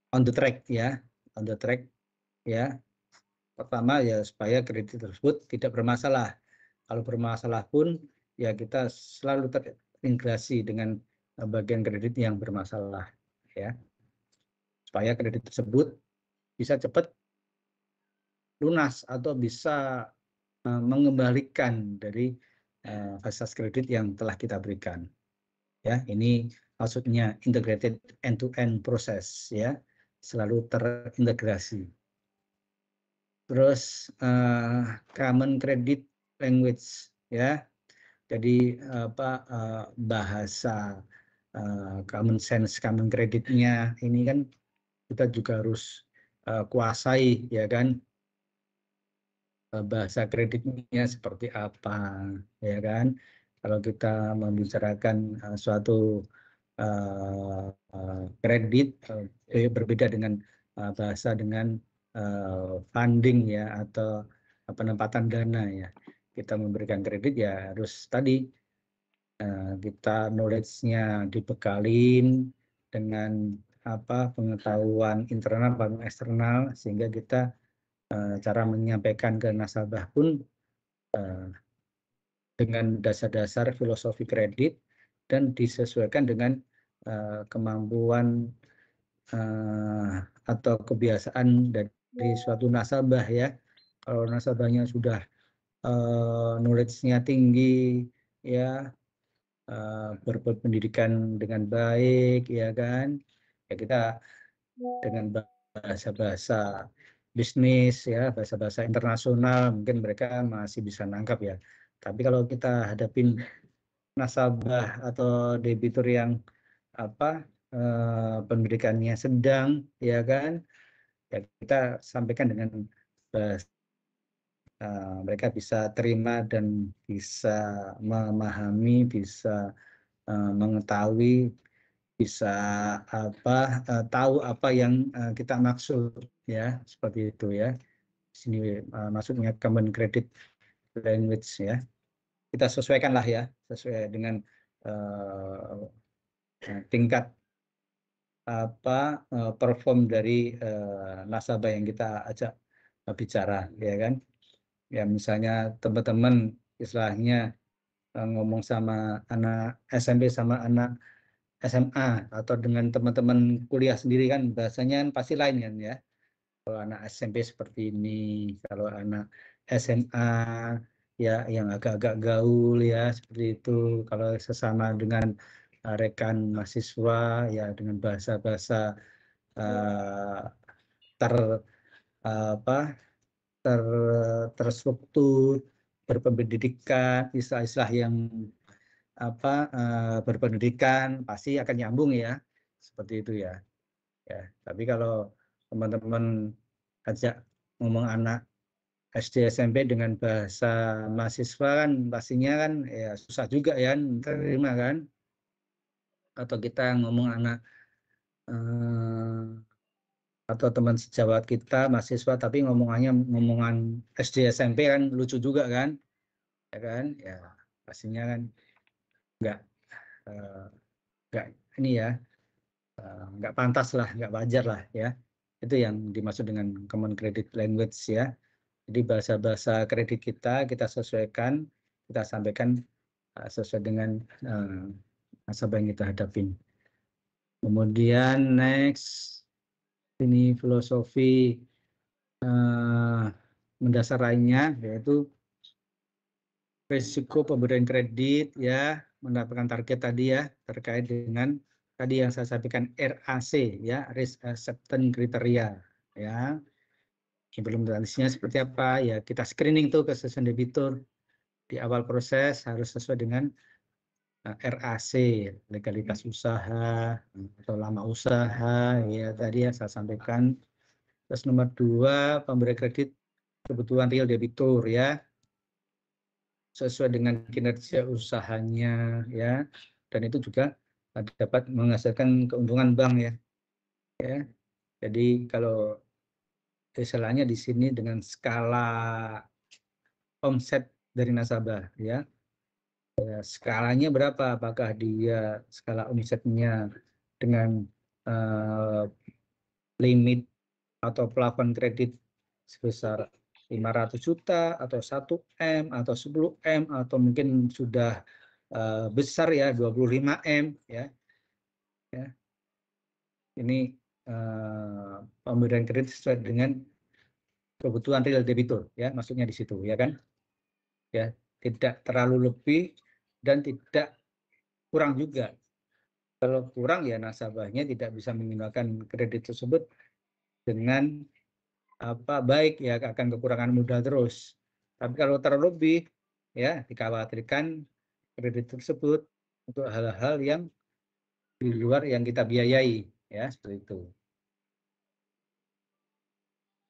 on the track ya, on the track ya. Pertama ya supaya kredit tersebut tidak bermasalah. Kalau bermasalah pun ya kita selalu terintegrasi dengan bagian kredit yang bermasalah ya, supaya kredit tersebut bisa cepat lunas atau bisa mengembalikan dari fasilitas kredit yang telah kita berikan. Ya, ini maksudnya integrated end-to-end proses ya, selalu terintegrasi. Terus common credit language ya. Jadi bahasa common sense, common creditnya ini kan kita juga harus kuasai ya kan, bahasa kreditnya seperti apa ya kan. Kalau kita membicarakan suatu kredit berbeda dengan bahasa dengan funding ya atau penempatan dana ya. Kita memberikan kredit ya harus tadi kita knowledge-nya dibekalin dengan pengetahuan internal dan eksternal, sehingga kita cara menyampaikan ke nasabah pun dengan dasar-dasar filosofi kredit dan disesuaikan dengan kemampuan atau kebiasaan dari suatu nasabah ya. Kalau nasabahnya sudah knowledge-nya tinggi ya, berpendidikan dengan baik ya kan, ya kita dengan bahasa-bahasa bisnis ya, bahasa-bahasa internasional mungkin mereka masih bisa nangkap ya. Tapi kalau kita hadapin nasabah atau debitur yang pendidikannya sedang ya kan, ya kita sampaikan dengan bahasa mereka bisa terima dan bisa memahami, bisa mengetahui, bisa tahu apa yang kita maksud ya, seperti itu ya. Sini maksudnya common credit language ya. Kita sesuaikanlah ya, sesuai dengan tingkat perform dari nasabah yang kita ajak bicara ya kan. Ya misalnya teman-teman istilahnya ngomong sama anak SMP sama anak SMA atau dengan teman-teman kuliah sendiri kan bahasanya kan pasti lain kan ya. Kalau anak SMP seperti ini, kalau anak SMA ya yang agak-agak gaul ya seperti itu. Kalau sesama dengan rekan mahasiswa ya dengan bahasa-bahasa ter terstruktur, berpendidikan, istilah-istilah yang berpendidikan pasti akan nyambung ya, seperti itu ya. Ya, tapi kalau teman-teman ajak ngomong anak SD SMP dengan bahasa mahasiswa kan pastinya kan ya susah juga ya terima kan. Atau kita ngomong anak atau teman sejawat kita mahasiswa tapi ngomongan SD SMP kan lucu juga kan, ya kan, ya pastinya kan nggak eh, nggak ini ya, nggak pantas lah, nggak wajar lah ya. Itu yang dimaksud dengan common credit language ya. Jadi bahasa-bahasa kredit kita sesuaikan, kita sampaikan sesuai dengan nasabah yang kita hadapin. Kemudian next, ini filosofi mendasar lainnya, yaitu risiko pemberian kredit ya, mendapatkan target tadi ya, terkait dengan tadi yang saya sampaikan RAC ya, risk acceptance criteria ya. Implementasinya seperti apa ya, kita screening tuh kesesuaian debitur di awal proses harus sesuai dengan RAC, legalitas usaha atau lama usaha ya, tadi ya saya sampaikan. Terus nomor 2, pemberian kredit kebutuhan real debitur ya, sesuai dengan kinerja usahanya ya, dan itu juga dapat menghasilkan keuntungan bank ya. Jadi kalau istilahnya di sini dengan skala omset dari nasabah ya, skalanya berapa, apakah dia skala omsetnya dengan limit atau plafon kredit sebesar 500 juta atau 1 M atau 10 M atau mungkin sudah besar ya 25 M ya. Ini pemberian kredit sesuai dengan kebutuhan real debitur ya, maksudnya di situ ya kan. Ya, tidak terlalu lebih dan tidak kurang juga. Kalau kurang ya nasabahnya tidak bisa menggunakan kredit tersebut dengan baik ya, akan kekurangan modal terus. Tapi kalau terlalu lebih ya dikhawatirkan kredit tersebut untuk hal-hal yang di luar yang kita biayai ya, seperti itu.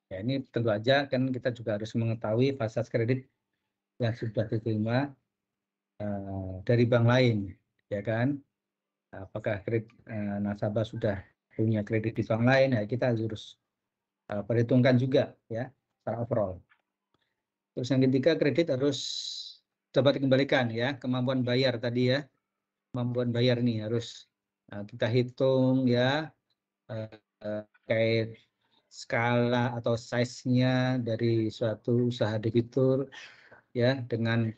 Ya, ini tentu aja kan kita juga harus mengetahui fasilitas kredit yang sudah diterima dari bank lain, ya kan? Apakah kredit nasabah sudah punya kredit di bank lain? Ya kita harus perhitungkan juga ya secara overall. Terus yang ketiga, kredit harus dapat dikembalikan ya, kemampuan bayar tadi ya, kemampuan bayar ini harus kita hitung ya, terkait skala atau size-nya dari suatu usaha debitur ya, dengan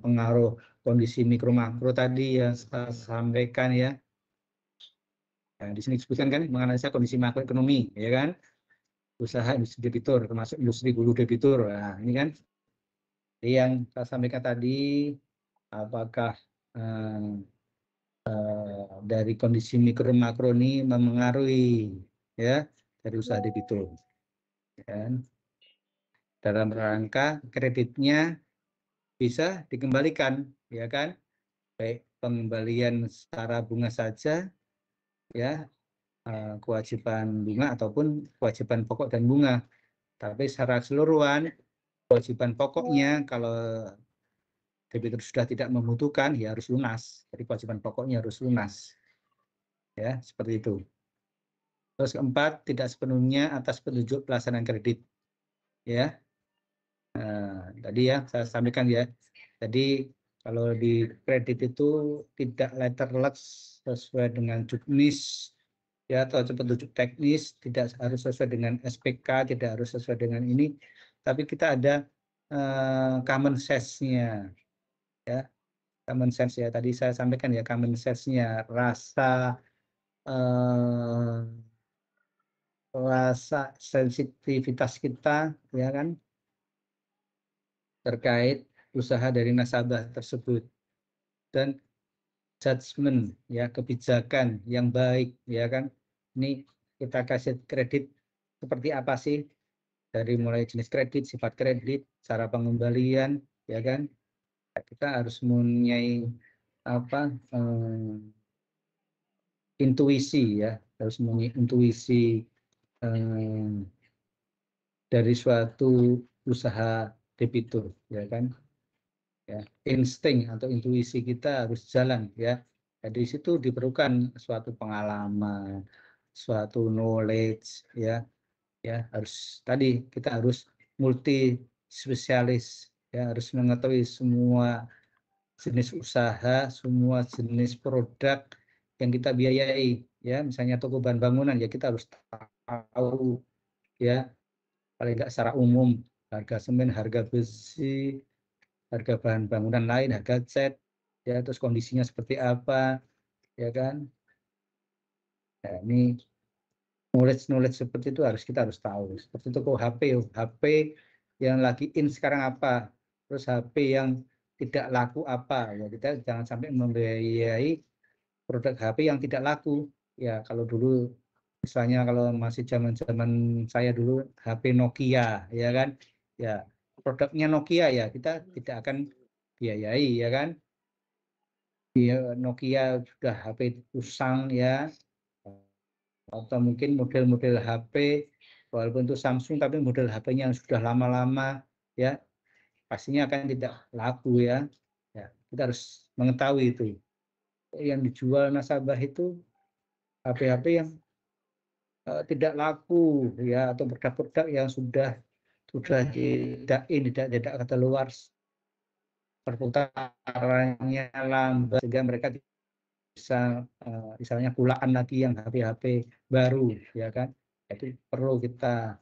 pengaruh kondisi mikro makro tadi yang saya sampaikan ya. Nah, di sini disebutkan kan menganalisa kondisi makroekonomi ya kan, usaha industri debitur termasuk industri hulu debitur. Nah, ini kan yang saya sampaikan tadi, apakah dari kondisi mikro makro ini memengaruhi ya dari usaha debitur. Dan dalam rangka kreditnya bisa dikembalikan, ya kan, baik pengembalian secara bunga saja, ya kewajiban bunga ataupun kewajiban pokok dan bunga. Tapi secara keseluruhan kewajiban pokoknya kalau debitur sudah tidak membutuhkan ya harus lunas. Jadi kewajiban pokoknya harus lunas. Ya, seperti itu. Terus keempat, tidak sepenuhnya atas petunjuk pelaksanaan kredit. Ya. Tadi ya saya sampaikan ya. Jadi kalau di kredit itu tidak letterless sesuai dengan juknis ya, atau petunjuk teknis, tidak harus sesuai dengan SPK, tidak harus sesuai dengan ini, tapi kita ada common sense-nya ya, common sense ya, tadi saya sampaikan ya, common sense-nya, rasa sensitivitas kita ya kan terkait usaha dari nasabah tersebut, dan judgement ya, kebijakan yang baik ya kan, ini kita kasih kredit seperti apa sih, dari mulai jenis kredit, sifat kredit, cara pengembalian ya kan, kita harus mempunyai intuisi ya, harus mempunyai intuisi dari suatu usaha debitur ya kan, ya insting atau intuisi kita harus jalan ya. Jadi situ diperlukan suatu pengalaman, suatu knowledge, ya harus tadi kita harus multi spesialis, ya harus mengetahui semua jenis usaha, semua jenis produk yang kita biayai, ya misalnya toko bahan bangunan, ya kita harus tahu, ya paling nggak secara umum harga semen, harga besi, harga bahan bangunan lain, harga cat, ya terus kondisinya seperti apa, ya kan? Ya, ini knowledge seperti itu kita harus tahu. Seperti toko HP yang lagi in sekarang apa, terus HP yang tidak laku apa, ya kita jangan sampai membiayai produk HP yang tidak laku. Ya kalau dulu misalnya kalau masih zaman saya dulu HP Nokia, ya kan, ya produknya Nokia ya kita tidak akan biayai, ya kan. Ya, Nokia sudah HP usang, ya, atau mungkin model-model HP walaupun itu Samsung tapi model HP-nya yang sudah lama-lama, ya pastinya akan tidak laku, ya. Ya kita harus mengetahui itu yang dijual nasabah itu HP-HP yang tidak laku, ya, atau produk-produk yang sudah tidak keluar, perputarannya lambat sehingga mereka bisa misalnya pulaan lagi yang HP-HP baru, ya kan. Itu perlu kita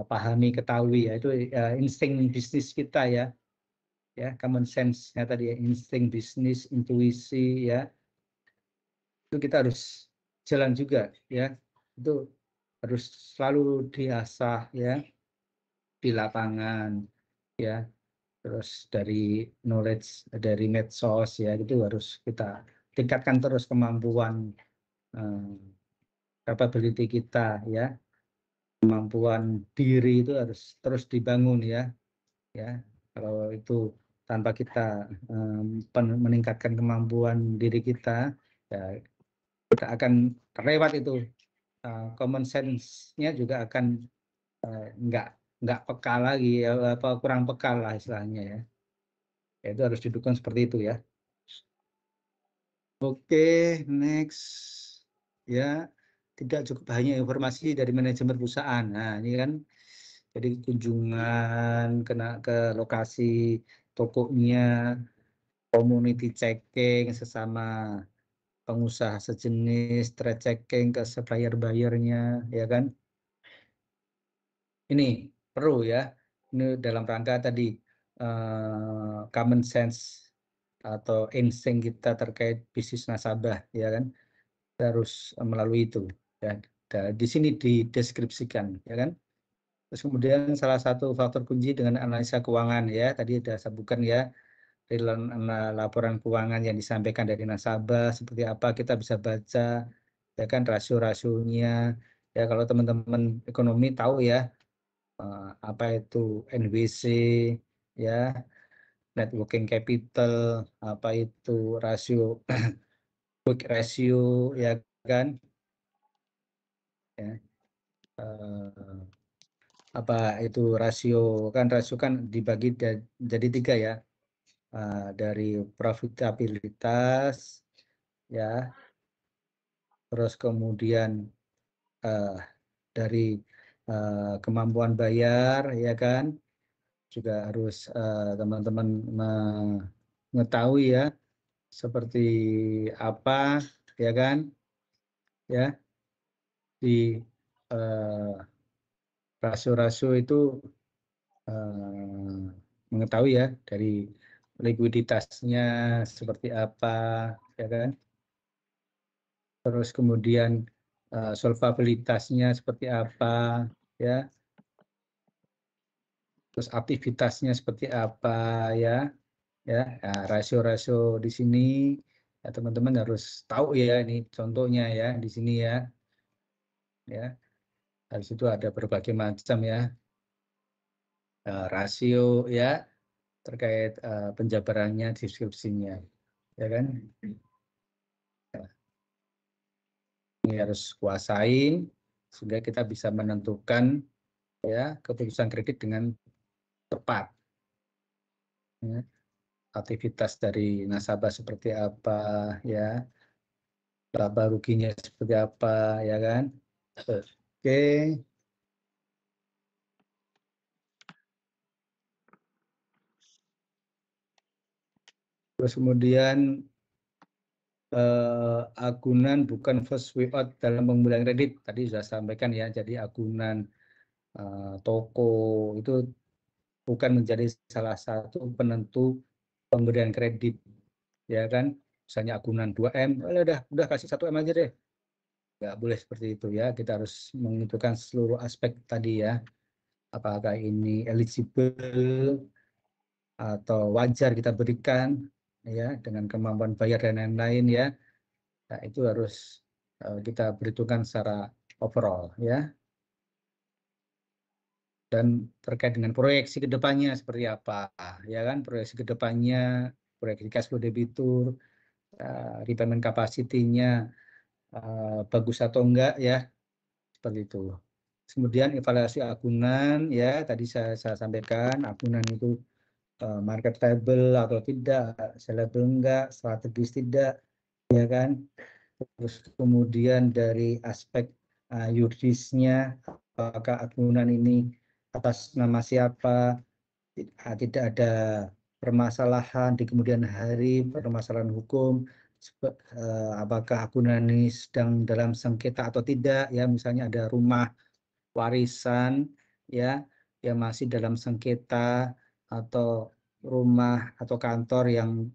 pahami, ketahui, ya itu insting bisnis kita, ya common sense-nya tadi, ya, insting bisnis, intuisi, ya itu kita harus jalan juga, ya itu harus selalu diasah, ya di lapangan, ya terus dari knowledge dari medsos, ya itu harus kita tingkatkan terus kemampuan capability kita, ya kemampuan diri itu harus terus dibangun, ya kalau itu tanpa kita meningkatkan kemampuan diri kita, ya kita akan terlewat itu, common sense-nya juga akan nggak peka lagi, ya, apa kurang peka lah istilahnya, ya itu harus didukung seperti itu, ya. Oke, next, ya tidak cukup hanya informasi dari manajemen perusahaan. Nah ini kan jadi kunjungan ke lokasi tokonya, community checking sesama pengusaha sejenis, trade checking ke supplier buyernya, ya kan. Ini perlu, ya, ini dalam rangka tadi common sense atau insting kita terkait bisnis nasabah, ya kan, kita harus melalui itu, ya. Di sini dideskripsikan, ya kan. Terus kemudian salah satu faktor kunci dengan analisa keuangan, ya tadi sudah sebutkan, ya dari laporan keuangan yang disampaikan dari nasabah seperti apa kita bisa baca, ya kan, rasio-rasionya, ya kalau teman-teman ekonomi tahu, ya apa itu NWC, ya net working capital, apa itu rasio quick ratio, ya kan, ya apa itu rasio kan dibagi jadi 3, ya, dari profitabilitas, ya terus kemudian dari kemampuan bayar, ya kan, juga harus teman-teman mengetahui, ya seperti apa, ya kan, ya di rasio-rasio itu mengetahui, ya dari likuiditasnya seperti apa, ya kan, terus kemudian solvabilitasnya seperti apa, ya terus aktivitasnya seperti apa, ya nah, rasio-rasio di sini, ya teman-teman harus tahu, ya ini contohnya, ya di sini, ya habis itu ada berbagai macam, ya rasio, ya terkait penjabarannya, deskripsinya, ya kan. Ini harus kuasain sehingga kita bisa menentukan, ya keputusan kredit dengan tepat, ya. Aktivitas dari nasabah seperti apa, ya laba ruginya seperti apa, ya kan? Oke. Terus kemudian agunan bukan first way out dalam pembelian kredit. Tadi sudah sampaikan ya, jadi agunan toko itu bukan menjadi salah satu penentu pemberian kredit, ya kan? Misalnya agunan 2M, udah kasih 1M aja deh. Nggak boleh seperti itu ya. Kita harus menentukan seluruh aspek tadi ya. Apakah ini eligible atau wajar kita berikan ya dengan kemampuan bayar dan lain-lain ya. Nah, itu harus kita perhitungkan secara overall ya. Dan terkait dengan proyeksi ke depannya seperti apa ya kan, proyeksi ke depannya, proyeksi cash flow debitur, repayment capacity-nya bagus atau enggak ya, seperti itu. Kemudian evaluasi agunan ya, tadi saya sampaikan agunan itu marketable atau tidak, sellable enggak, strategis tidak, ya kan. Terus kemudian dari aspek yuridisnya, apakah agunan ini atas nama siapa, tidak ada permasalahan di kemudian hari, permasalahan hukum, apakah agunan ini sedang dalam sengketa atau tidak, ya misalnya ada rumah warisan ya yang masih dalam sengketa, atau rumah atau kantor yang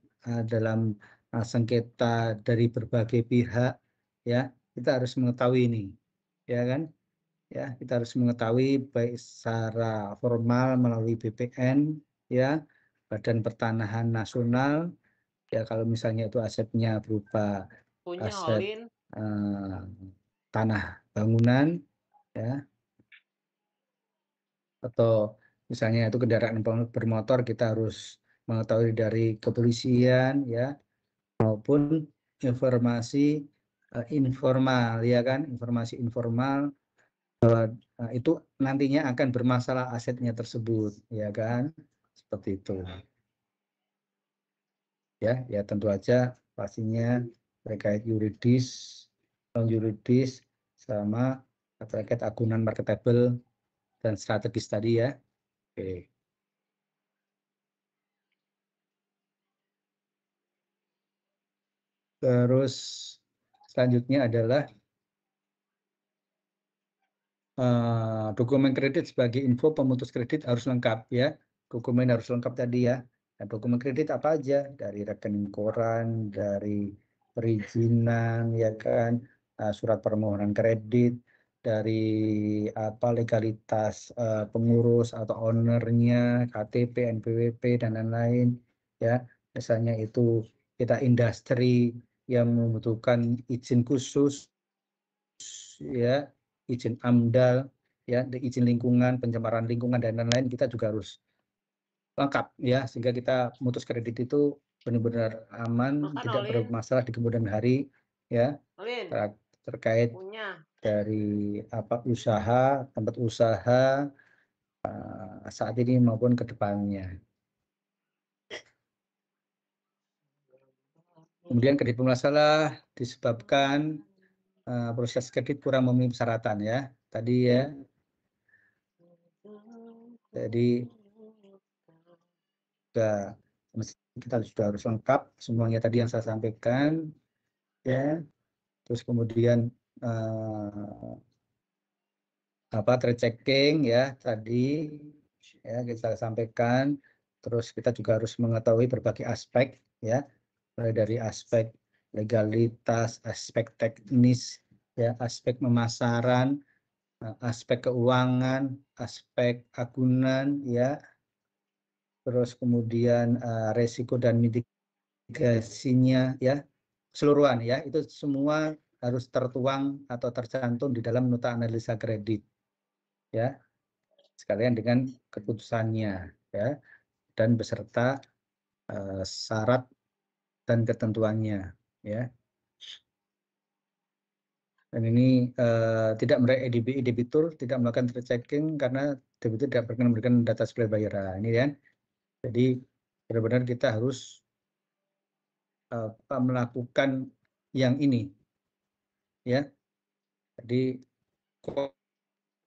dalam sengketa dari berbagai pihak ya, kita harus mengetahui ini ya kan, ya kita harus mengetahui baik secara formal melalui BPN ya, Badan Pertanahan Nasional ya, kalau misalnya itu asetnya berupa Punya aset Olin. eh, tanah bangunan ya, atau misalnya itu kendaraan bermotor, kita harus mengetahui dari kepolisian ya, maupun informasi informal ya kan, informasi informal itu nantinya akan bermasalah asetnya tersebut ya kan, seperti itu ya. Ya tentu aja pastinya terkait yuridis, non yuridis, sama terkait agunan marketable dan strategis tadi ya. Oke. Terus selanjutnya adalah dokumen kredit sebagai info pemutus kredit harus lengkap ya. Dokumen harus lengkap tadi ya. Nah, dokumen kredit apa aja? Dari rekening koran, dari perizinan ya kan, surat permohonan kredit, dari apa legalitas pengurus atau ownernya, KTP, NPWP dan lain-lain ya. Misalnya itu kita industri yang membutuhkan izin khusus ya, izin AMDAL ya, izin lingkungan, pencemaran lingkungan dan lain-lain, kita juga harus lengkap ya, sehingga kita memutus kredit itu benar-benar aman, Makan tidak Olin. bermasalah di kemudian hari ya, Olin. terkait Punya. dari apa usaha, tempat usaha saat ini maupun ke depannya. Kemudian kredit bermasalah disebabkan proses kredit kurang memenuhi persyaratan ya. Tadi ya. Jadi kita sudah harus lengkap semuanya tadi yang saya sampaikan ya. Terus kemudian trade checking ya tadi ya kita sampaikan. Terus kita juga harus mengetahui berbagai aspek ya, mulai dari aspek legalitas, aspek teknis ya, aspek pemasaran, aspek keuangan, aspek agunan ya, terus kemudian resiko dan mitigasinya ya, keseluruhan ya, itu semua harus tertuang atau tercantum di dalam nota analisa kredit ya, sekalian dengan keputusannya ya, dan beserta syarat dan ketentuannya ya. Dan ini tidak meraih debitur tidak melakukan trade checking karena debitur tidak pernah memberikan data supply bayaran ini kan. Jadi benar-benar kita harus melakukan yang ini ya. Jadi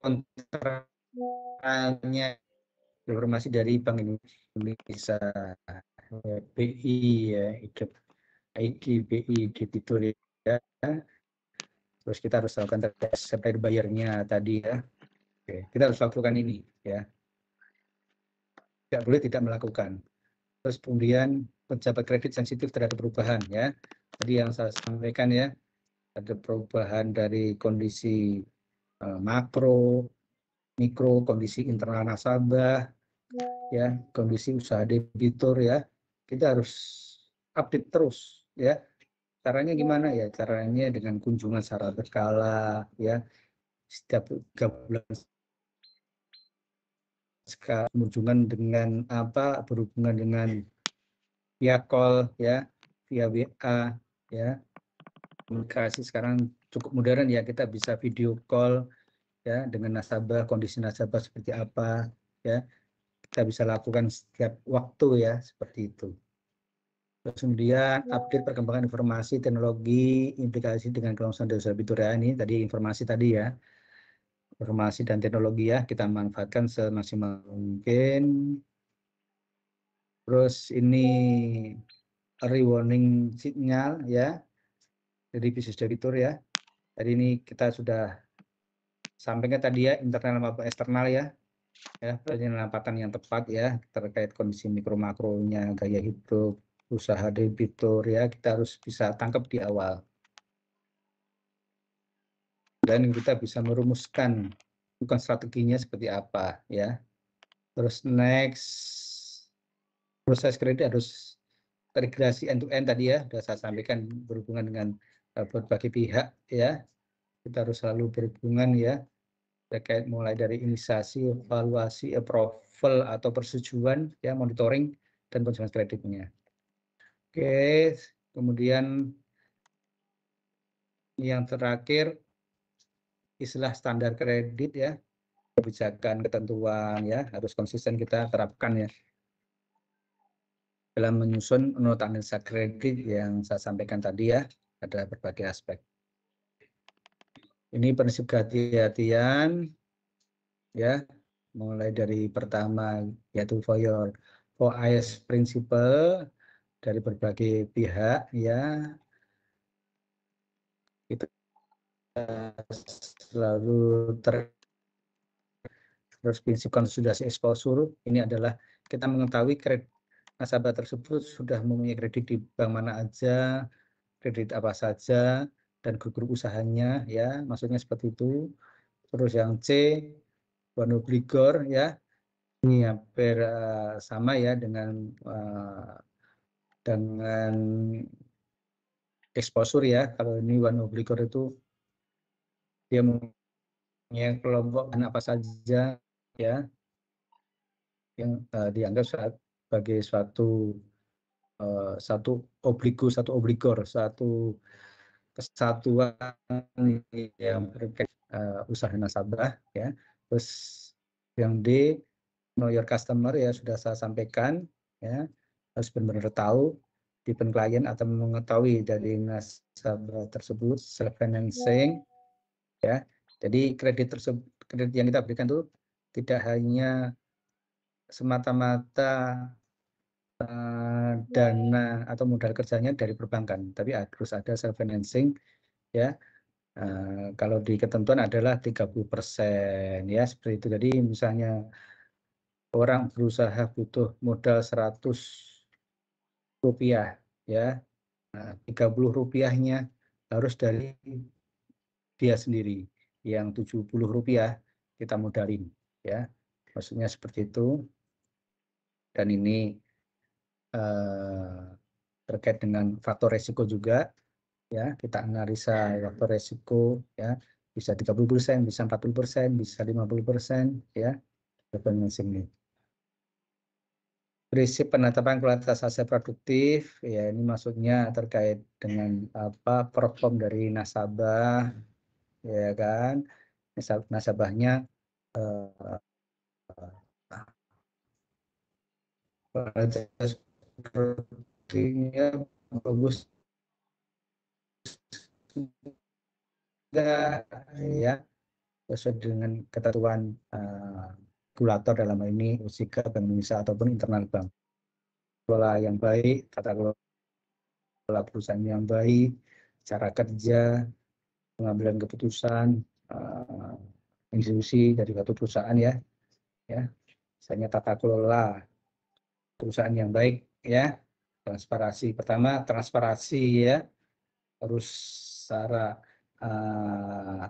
kontranya informasi dari Bank Indonesia, BI ya, ID BI debitur ya. Terus kita harus lakukan tes supplier bayarnya tadi ya. Oke, kita harus lakukan ini ya. Tidak boleh tidak melakukan. Terus kemudian pejabat kredit sensitif terhadap perubahan ya. Tadi yang saya sampaikan ya, ada perubahan dari kondisi makro, mikro, kondisi internal nasabah, ya, kondisi usaha debitur ya. Kita harus update terus ya. Caranya gimana ya? Caranya dengan kunjungan secara berkala ya. Setiap 3 bulan sekali kunjungan dengan apa? Berhubungan dengan via call ya, via WA ya. Komunikasi sekarang cukup modern ya, kita bisa video call ya dengan nasabah, kondisi nasabah seperti apa ya. Kita bisa lakukan setiap waktu ya, seperti itu. Terus kemudian update perkembangan informasi, teknologi, implikasi dengan kelangsungan dari usaha debitur ya. Ini tadi informasi tadi ya. Informasi dan teknologi ya, kita manfaatkan semaksimal mungkin. Terus ini early warning signal ya, dari bisnis debitur ya. Tadi ini kita sudah sampaikan tadi ya, internal maupun eksternal ya. Ya, penyelamatan yang tepat ya terkait kondisi mikro makronya, gaya hidup, usaha debitur ya, kita harus bisa tangkap di awal. Dan kita bisa merumuskan bukan strateginya seperti apa ya. Terus next, proses kredit harus terintegrasi end to end tadi ya, sudah saya sampaikan berhubungan dengan berbagai pihak ya. Kita harus selalu berhubungan ya terkait mulai dari inisiasi, evaluasi, approval atau persetujuan ya, monitoring dan penjualan kreditnya. Oke, kemudian yang terakhir istilah standar kredit ya, kebijakan ketentuan ya harus konsisten kita terapkan ya dalam menyusun nota analisa kredit yang saya sampaikan tadi ya, ada berbagai aspek. Ini prinsip kehati-hatian ya, mulai dari pertama yaitu for eyes principle dari berbagai pihak ya, kita selalu terus prinsip konsolidasi exposure ini adalah kita mengetahui kredit nasabah tersebut sudah mempunyai kredit di bank mana aja, kredit apa saja, dan grup usahanya ya, maksudnya seperti itu. Terus yang C, one obligor ya, ini hampir sama ya dengan exposure ya. Kalau ini one obligor itu dia mempunyai kelompok apa saja ya yang dianggap sebagai satu obligor, satu kesatuan yang berkait usaha nasabah ya. Terus yang D, know your customer ya, sudah saya sampaikan ya, harus benar-benar tahu tipe klien atau mengetahui dari nasabah tersebut, self financing ya. Jadi kredit yang kita berikan itu tidak hanya semata-mata dana atau modal kerjanya dari perbankan, tapi harus ada self financing ya. Kalau di ketentuan adalah 30% ya, seperti itu. Jadi misalnya orang berusaha butuh modal 100 rupiah ya, 30 rupiahnya harus dari dia sendiri, yang 70 rupiah kita modalin ya, maksudnya seperti itu. Dan ini terkait dengan faktor resiko juga ya, kita analisa faktor resiko ya, bisa 30%, bisa 40%, bisa 50% ya, ini. Prinsip penetapan kualitas aset produktif ya, ini maksudnya terkait dengan apa, perform dari nasabah ya kan, nasabahnya kualitas produktifnya bagus ya sesuai dengan ketentuan regulator dalam hal ini OJK, Bank Indonesia ataupun internal bank. Kelola yang baik, tata kelola perusahaan yang baik, cara kerja, pengambilan keputusan, institusi dari suatu perusahaan ya, misalnya tata kelola perusahaan yang baik ya, transparansi. Pertama transparansi ya, harus secara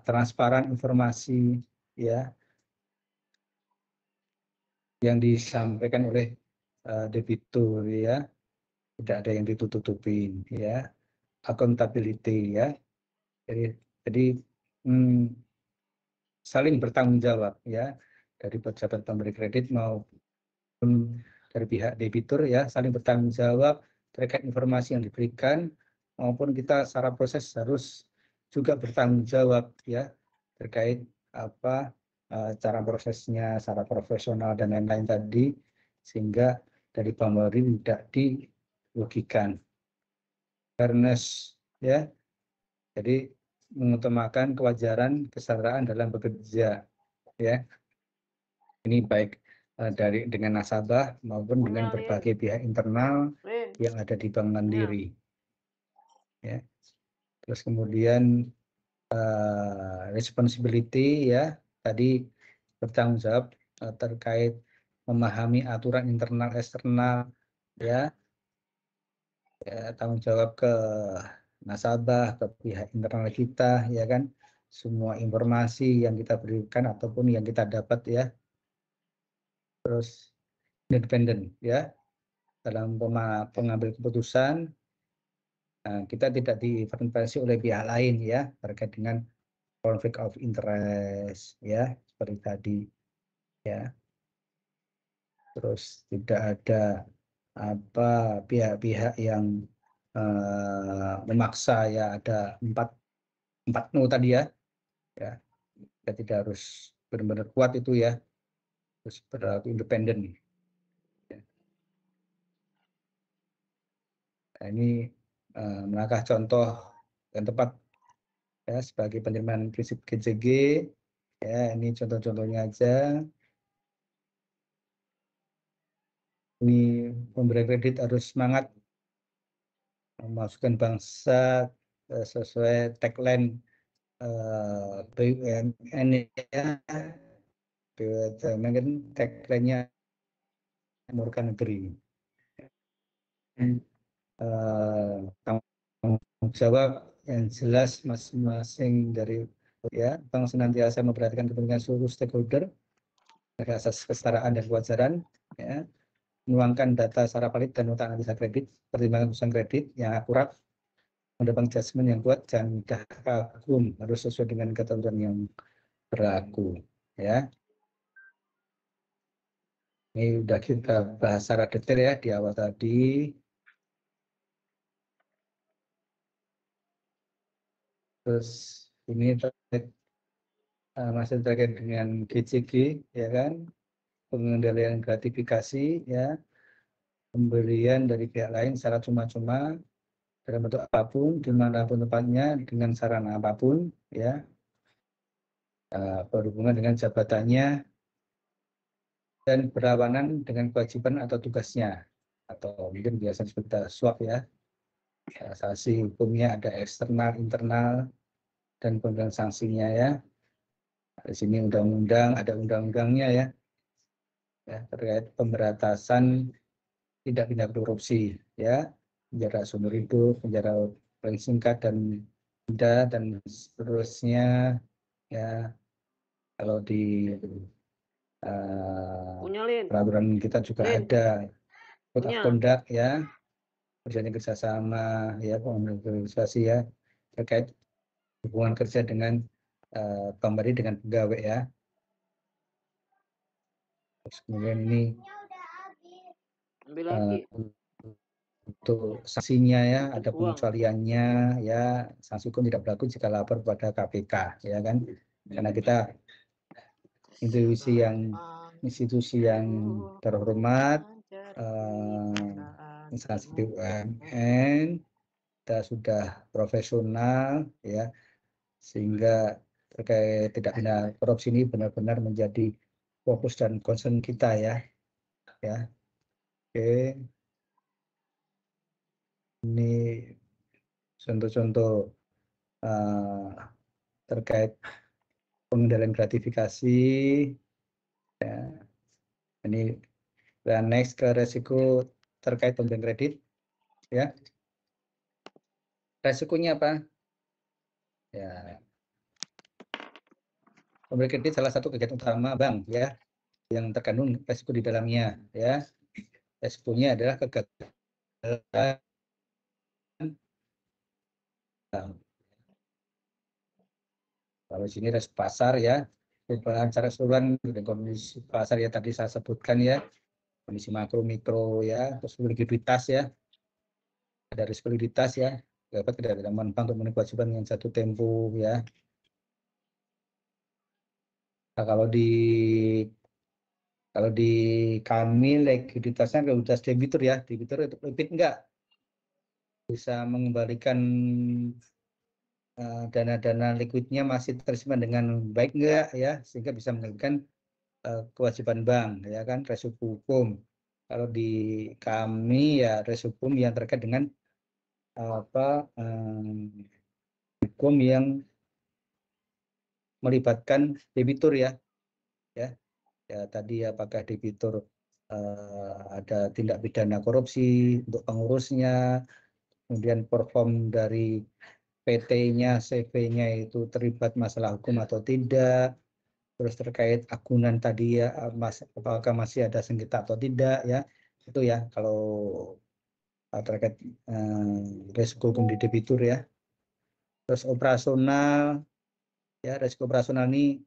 transparan informasi ya yang disampaikan oleh debitur ya, tidak ada yang ditutup-tutupin ya, accountability ya, jadi saling bertanggung jawab ya, dari pejabat pemberi kredit maupun dari pihak debitur ya, saling bertanggung jawab terkait informasi yang diberikan, maupun kita secara proses harus juga bertanggung jawab ya terkait apa cara prosesnya secara profesional dan lain-lain tadi, sehingga dari pemberi tidak dirugikan. Fairness ya, jadi mengutamakan kewajaran kesetaraan dalam bekerja ya. Ini baik dengan nasabah maupun dengan berbagai pihak internal yang ada di Bank Mandiri ya. Terus kemudian responsibility ya, tadi bertanggung jawab terkait memahami aturan internal eksternal ya, tanggung jawab ke nasabah, ke pihak internal kita ya kan, semua informasi yang kita berikan ataupun yang kita dapat ya. Terus independen ya dalam pengambil keputusan, kita tidak diintervensi oleh pihak lain ya terkait dengan konflik of interest ya seperti tadi ya. Terus tidak ada pihak-pihak yang memaksa ya, ada empat no tadi ya, kita tidak harus benar-benar kuat itu ya, terus berlaku independen. Nah, ini melangkah contoh yang tepat ya sebagai penerimaan prinsip GCG ya, ini contoh-contohnya aja. Ini pemberi kredit harus semangat memasukkan bangsa sesuai tagline BUMN ya, BUMN kan tagline-nya murka negeri. Tanggung jawab yang jelas masing-masing dari ya, Bank senantiasa memperhatikan kepentingan seluruh stakeholder agar asas kesetaraan dan kewajaran ya, menuangkan data secara valid dan nota analisa kredit, pertimbangan keputusan kredit yang akurat, mendapat judgement yang kuat dan mudah kagum, harus sesuai dengan ketentuan yang berlaku ya. Ini sudah kita bahas secara detail ya di awal tadi. Terus ini masih terkait dengan GCG ya kan, pengendalian gratifikasi ya, pemberian dari pihak lain secara cuma-cuma dalam bentuk apapun, dimanapun tempatnya, dengan sarana apapun ya, berhubungan dengan jabatannya dan berlawanan dengan kewajiban atau tugasnya, atau mungkin biasa disebut suap ya. Sanksi hukumnya ada eksternal, internal, dan kemudian sanksinya ya. Di sini undang-undang, ada undang-undangnya ya, terkait pemberantasan tindak pidana korupsi ya, penjara seumur hidup, penjara paling singkat dan denda dan seterusnya ya. Kalau di peraturan kita juga ada code of conduct ya, perjanjian kerjasama ya, komunikasi ya, terkait hubungan kerja dengan pemberi dengan pegawai ya. Terus kemudian ini untuk sanksinya ya, ada pengecualiannya ya, sanksi hukum tidak berlaku jika lapor kepada KPK ya kan, karena kita institusi yang terhormat, instansi BUMN, kita sudah profesional ya, sehingga terkait tidak pidana korupsi ini benar-benar menjadi fokus dan concern kita ya. Oke, ini contoh-contoh terkait pengendalian gratifikasi. Ya. Ini dan next ke resiko terkait pemberian kredit. Ya, resikonya apa? Ya, pemberian kredit salah satu kegiatan utama bank ya yang terkandung resiko di dalamnya ya. Resikonya adalah kegagalan. Kalau sini resiko pasar ya, perubahan secara keseluruhan dan kondisi pasar ya tadi saya sebutkan ya, kondisi makro mikro ya, terus likuiditas ya, ada risiko likuiditas ya, dapat ketidakmampuan bank untuk memenuhi kewajiban yang jatuh tempo ya. Nah, kalau di kami likuiditasnya likuiditas debitur ya, debitur itu lebih enggak bisa mengembalikan dana-dana likuidnya masih tersimpan dengan baik enggak ya, sehingga bisa mengendalikan kewajiban bank ya kan, resiko hukum. Kalau di kami ya resiko hukum yang terkait dengan hukum yang melibatkan debitur ya tadi apakah debitur ada tindak pidana korupsi untuk pengurusnya, kemudian perform dari PT-nya, CV-nya itu terlibat masalah hukum atau tidak, terus terkait agunan tadi ya, apakah masih ada sengketa atau tidak ya, itu ya kalau terkait resiko hukum di debitur ya. Terus operasional ya, resiko operasional ini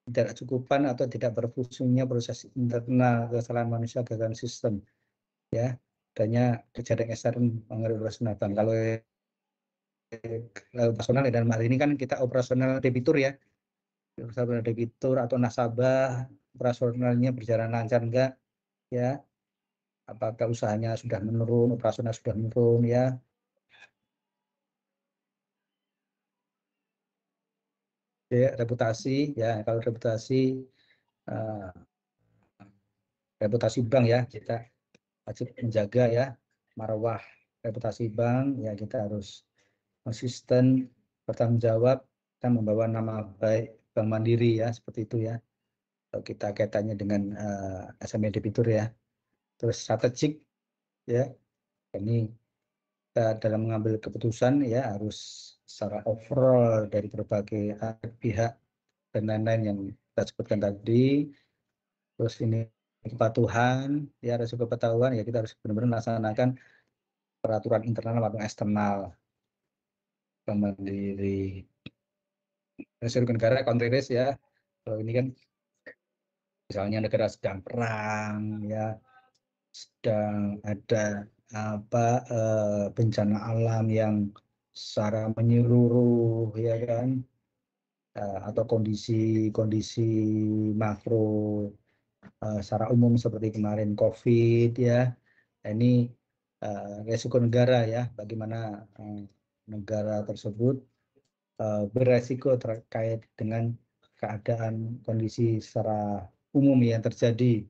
tidak cukupan atau tidak berfungsinya proses internal, kesalahan manusia, gagasan sistem ya, adanya kejadian ekstern mengenai operasional. Kalau operasional dalam hal ini kan kita operasional debitur ya, operasional debitur atau nasabah, operasionalnya berjalan lancar enggak ya, apakah usahanya sudah menurun, operasional sudah menurun ya. Ya, reputasi ya, kalau reputasi bank ya, kita wajib menjaga ya marwah reputasi bank ya, kita harus konsisten, bertanggung jawab, dan membawa nama baik Bank Mandiri ya, seperti itu ya. Kalau kita kaitannya dengan SME debitur ya. Terus strategik ya, ini kita dalam mengambil keputusan ya harus secara overall dari berbagai pihak dan lain-lain yang kita sebutkan tadi. Terus ini kepatuhan ya, resiko kepatuhan ya, kita harus benar-benar melaksanakan peraturan internal maupun eksternal Bank Mandiri. Resiko negara country risk ya, kalau ini kan misalnya negara sedang perang ya, sedang ada bencana alam yang secara menyeluruh ya kan, atau kondisi makro secara umum seperti kemarin COVID ya. Ini resiko negara ya, bagaimana negara tersebut beresiko terkait dengan keadaan kondisi secara umum yang terjadi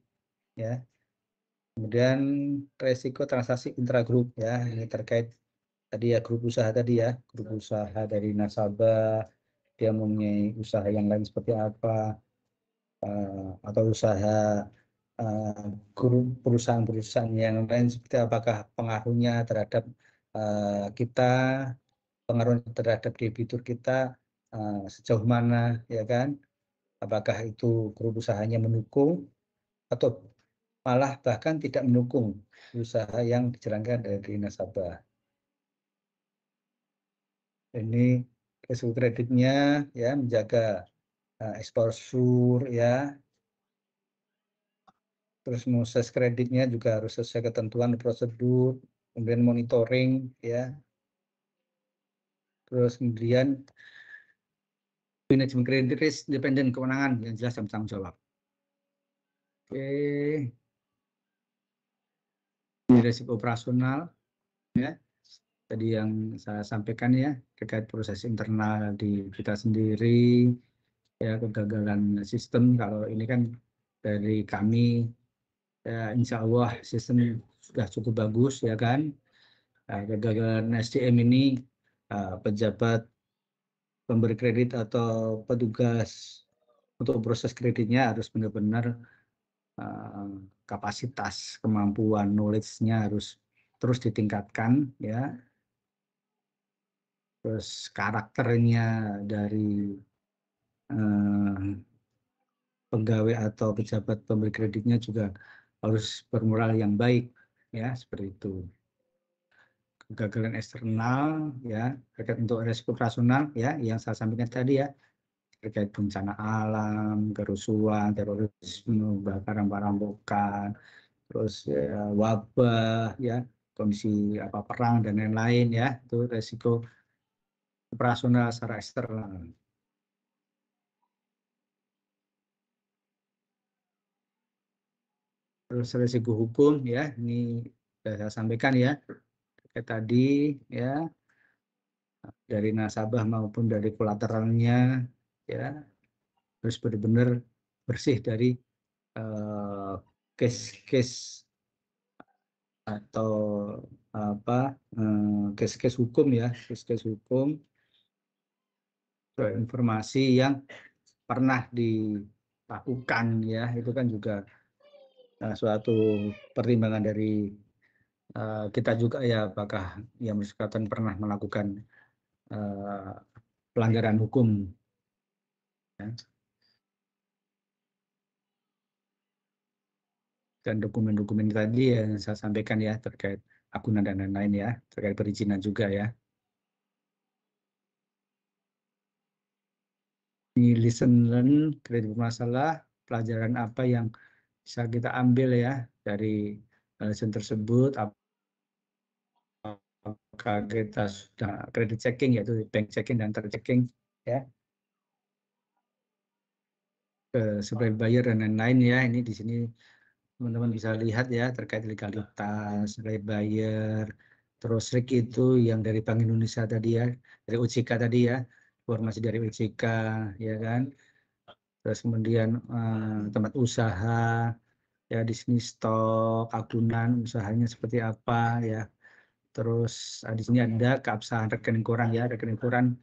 ya. Kemudian resiko transaksi intragrup ya, ini terkait tadi ya, grup usaha tadi ya, grup usaha dari nasabah, dia mempunyai usaha yang lain seperti apa, atau usaha grup perusahaan-perusahaan yang lain seperti apakah pengaruhnya terhadap kita, pengaruh terhadap debitur kita sejauh mana ya kan, apakah itu grup usahanya mendukung atau malah bahkan tidak mendukung usaha yang dijalankan dari nasabah. Ini resiko kreditnya ya, menjaga exposure ya, terus proses kreditnya juga harus sesuai ketentuan prosedur, kemudian monitoring ya, terus kemudian manajemen kredit risk independen, kewenangan yang jelas dan bertanggung jawab. Oke, ini resiko operasional ya. tadi yang saya sampaikan ya terkait proses internal di kita sendiri, ya kegagalan sistem. Kalau ini kan dari kami, ya, insya Allah sistem sudah cukup bagus ya kan. Nah, kegagalan SDM ini pejabat pemberi kredit atau petugas untuk proses kreditnya harus benar-benar kapasitas, kemampuan, knowledge-nya harus terus ditingkatkan ya. Terus karakternya dari pegawai atau pejabat pemberi kreditnya juga harus bermoral yang baik ya, seperti itu. Kegagalan eksternal ya terkait untuk resiko operasional ya yang saya sampaikan tadi ya, terkait bencana alam, kerusuhan, terorisme, kebakaran perampokan, terus ya, wabah ya, kondisi apa perang dan lain-lain ya, itu resiko operasional secara eksternal. Terus resiko hukum ya, ini sudah saya sampaikan ya, terkait tadi ya, dari nasabah maupun dari kolateralnya ya, harus benar-benar bersih dari case-case atau apa case-case hukum ya, case-case hukum, informasi yang pernah dilakukan ya, itu kan juga suatu pertimbangan dari kita juga ya, apakah yang bersangkutan pernah melakukan pelanggaran hukum ya. Dan dokumen-dokumen tadi yang saya sampaikan ya terkait akuntan dan lain-lain ya, terkait perizinan juga ya. Ini listen learn, kredit bermasalah, pelajaran apa yang bisa kita ambil ya dari lesson tersebut, apakah kita sudah kredit checking yaitu bank checking dan terchecking ya, ke supply buyer dan lain-lain ya. Ini di sini teman-teman bisa lihat ya terkait legalitas, supply buyer, terus RIK itu yang dari Bank Indonesia tadi ya, dari OJK tadi ya, informasi dari OJK ya kan. Terus kemudian tempat usaha ya, di sini stok, agunan usahanya seperti apa ya. Terus di sini ada keabsahan rekening koran ya, rekening koran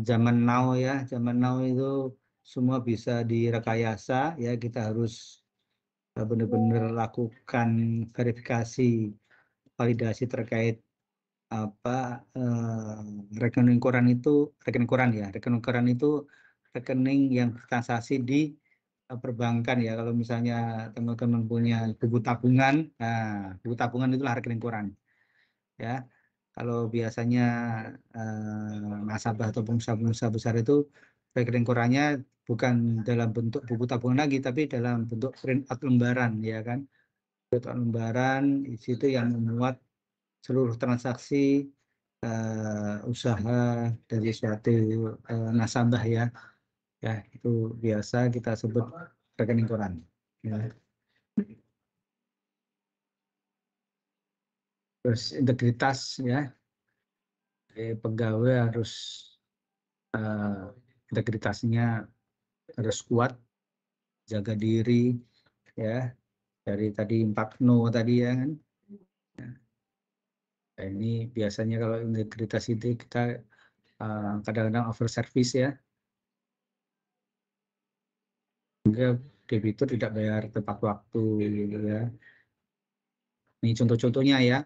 zaman now ya, zaman now itu semua bisa direkayasa ya, kita harus benar-benar lakukan verifikasi, validasi terkait apa rekening koran itu, rekening koran ya, rekening koran itu rekening yang transaksi di perbankan ya. Kalau misalnya teman-teman punya buku tabungan, nah buku tabungan itulah rekening koran ya. Kalau biasanya nasabah atau pengusaha-pengusaha besar itu rekening korannya bukan dalam bentuk buku tabungan lagi, tapi dalam bentuk print out lembaran ya kan. Print out lembaran di situ yang memuat seluruh transaksi usaha dari suatu nasabah ya. Ya, itu biasa kita sebut rekening koran. Ya. Terus integritas ya, pegawai harus integritasnya harus kuat, jaga diri ya, dari tadi 4 no tadi ya kan. Nah, ini biasanya kalau integritas itu kita kadang-kadang over service ya, sehingga debitur tidak bayar tepat waktu gitu ya. Ini contoh-contohnya ya,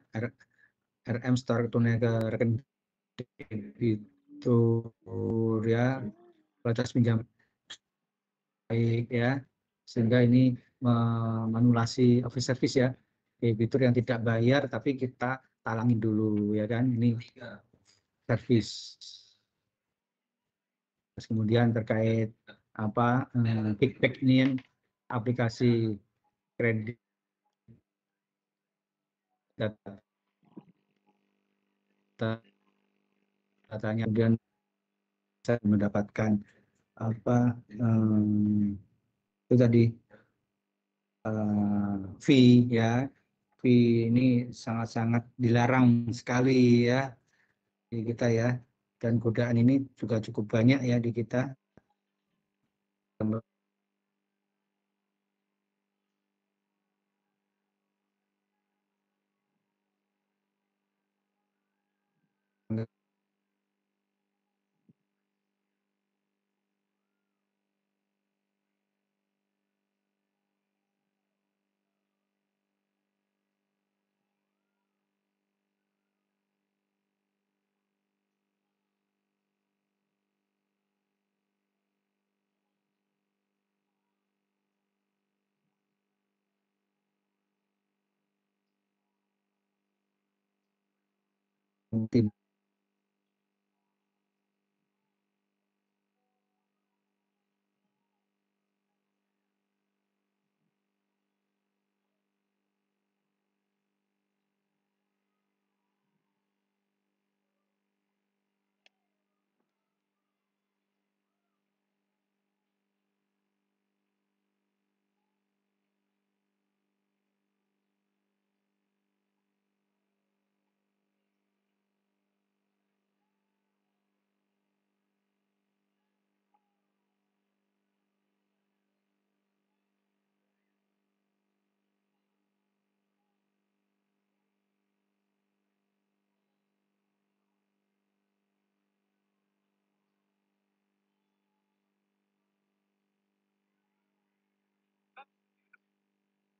RM store tunai ke rekening debitur ya, batas pinjam baik ya, sehingga ini menganulasi over service ya, debitur yang tidak bayar tapi kita talangin dulu ya kan, ini service. Terus kemudian terkait apa kickback ini, aplikasi kredit data datanya, kemudian saya mendapatkan apa itu tadi fee ya, ini sangat-sangat dilarang sekali ya di kita ya, dan godaan ini juga cukup banyak ya di kita. Tim.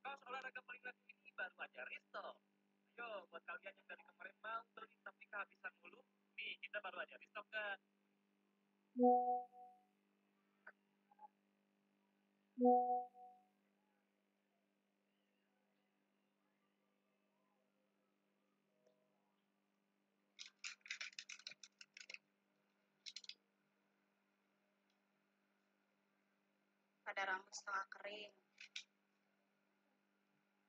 Kaos olahraga paling laku ini baru aja restock. Ayo, buat kalian yang dari kemarin mau beli tapi kehabisan mulu, nih kita baru aja restock kan. Pada rambut setengah kering,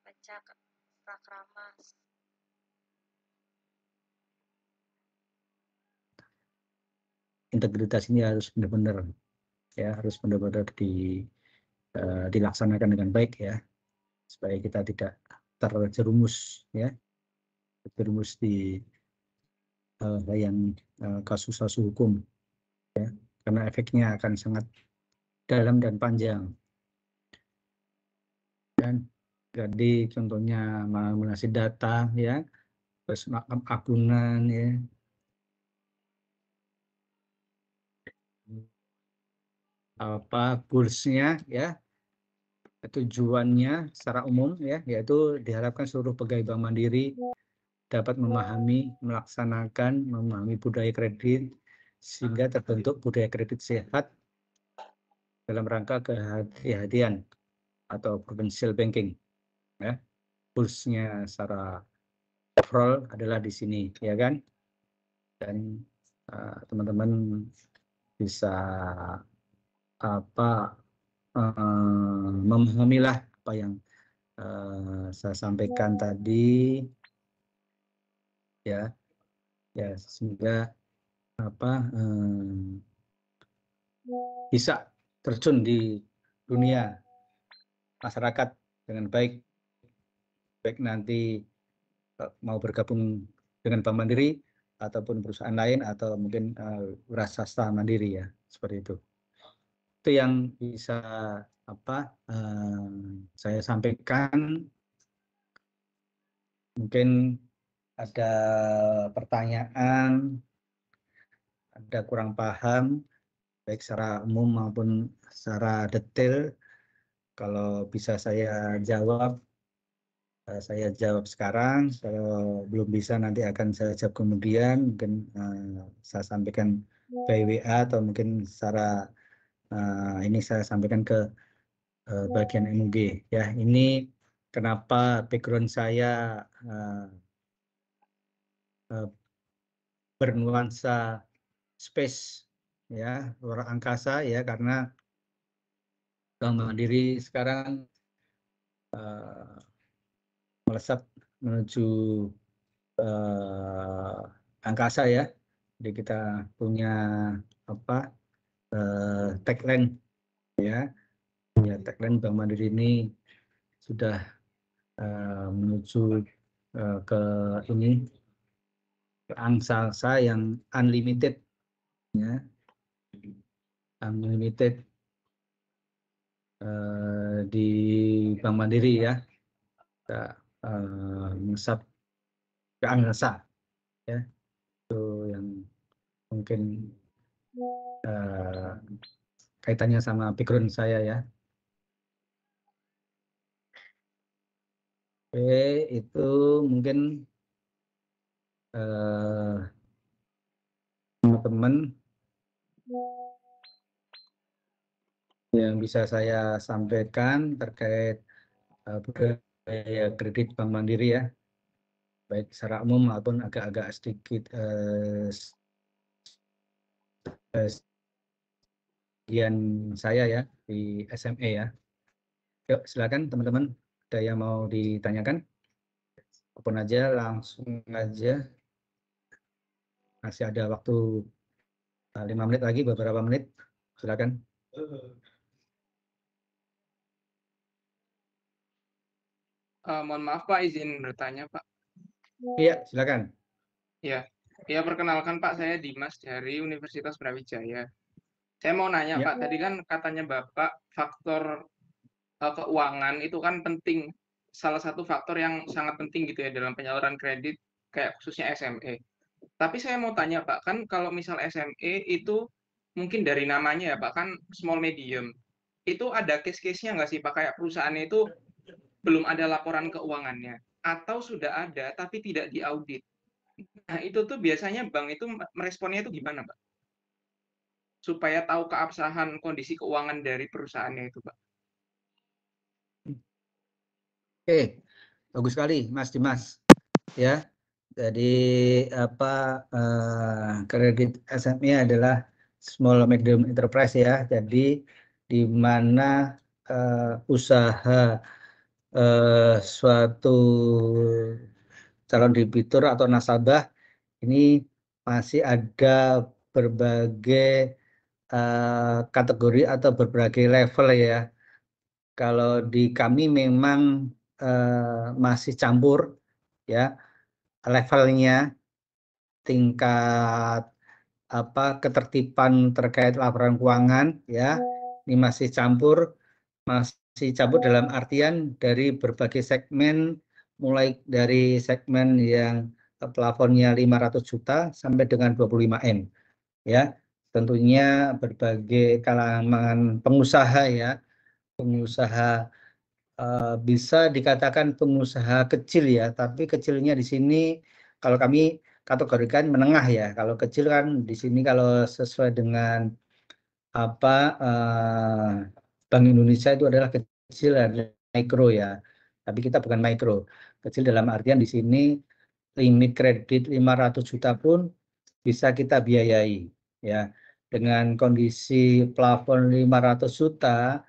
baca setelah keramas. Integritas ini harus benar-benar ya, harus benar-benar dilaksanakan dengan baik ya, supaya kita tidak terjerumus ya, terjerumus di yang kasus-kasus hukum ya, karena efeknya akan sangat dalam dan panjang. Dan jadi contohnya manipulasi data ya, terus akuntan ya, apa goalsnya ya, tujuannya secara umum ya, yaitu diharapkan seluruh pegawai Bank Mandiri dapat memahami, melaksanakan, memahami budaya kredit sehingga terbentuk budaya kredit sehat dalam rangka kehati-hatian atau prudential banking ya. Goalsnya secara overall adalah di sini ya kan, dan teman-teman bisa apa memahamilah apa yang saya sampaikan tadi ya, ya sehingga apa bisa terjun di dunia masyarakat dengan baik, baik nanti mau bergabung dengan Bank Mandiri ataupun perusahaan lain atau mungkin wira swasta mandiri ya, seperti itu. Itu yang bisa apa saya sampaikan. Mungkin ada pertanyaan, ada kurang paham, baik secara umum maupun secara detail. Kalau bisa saya jawab sekarang. Kalau belum bisa nanti akan saya jawab kemudian. Mungkin saya sampaikan by WA atau mungkin secara ini saya sampaikan ke bagian MUG. Ya, ini kenapa background saya bernuansa space ya, luar angkasa ya, karena Bank Mandiri sekarang melesat menuju angkasa ya. Jadi kita punya apa tagline ya, punya tagline Bank Mandiri ini sudah menuju ke ini ke angsa yang unlimited, ya, unlimited di Bank Mandiri ya, kita ngesap ke angsa ya, itu yang mungkin kaitannya sama background saya ya. Oke, itu mungkin teman-teman yang bisa saya sampaikan terkait budaya kredit Bank Mandiri ya, baik secara umum maupun agak-agak sedikit bagian saya ya di SME ya. Yuk silakan teman-teman, ada yang mau ditanyakan? Apapun aja, langsung aja. Masih ada waktu 5 menit lagi, beberapa menit. Silakan. Mohon maaf Pak, izin bertanya Pak. Iya, silakan. Ya, perkenalkan Pak, saya Dimas dari Universitas Brawijaya. Saya mau nanya Ya. Pak, tadi kan katanya Bapak faktor keuangan itu kan penting, salah satu faktor yang sangat penting gitu ya dalam penyaluran kredit, kayak khususnya SME. Tapi saya mau tanya Pak, kan kalau misal SME itu mungkin dari namanya ya Pak, kan small medium, itu ada case-case-nya nggak sih Pak, kayak perusahaannya itu belum ada laporan keuangannya, atau sudah ada tapi tidak diaudit. Nah, itu tuh biasanya bank itu meresponnya itu gimana, Pak? Supaya tahu keabsahan kondisi keuangan dari perusahaannya itu, Pak. Oke, bagus sekali Mas Dimas. Ya, jadi kredit SME adalah small medium enterprise ya. Jadi di mana usaha suatu calon debitur atau nasabah ini masih ada berbagai kategori atau berbagai level ya. Kalau di kami memang masih campur ya levelnya, tingkat ketertiban terkait laporan keuangan ya, ini masih campur dalam artian dari berbagai segmen, mulai dari segmen yang plafonnya 500 juta sampai dengan 25 M ya. Tentunya berbagai kalangan pengusaha ya, pengusaha bisa dikatakan pengusaha kecil ya, tapi kecilnya di sini kalau kami kategorikan menengah ya. Kalau kecil kan di sini kalau sesuai dengan Bank Indonesia itu adalah kecil dan mikro ya. Tapi kita bukan mikro. Kecil dalam artian di sini limit kredit 500 juta pun bisa kita biayai ya. Dengan kondisi plafon 500 juta,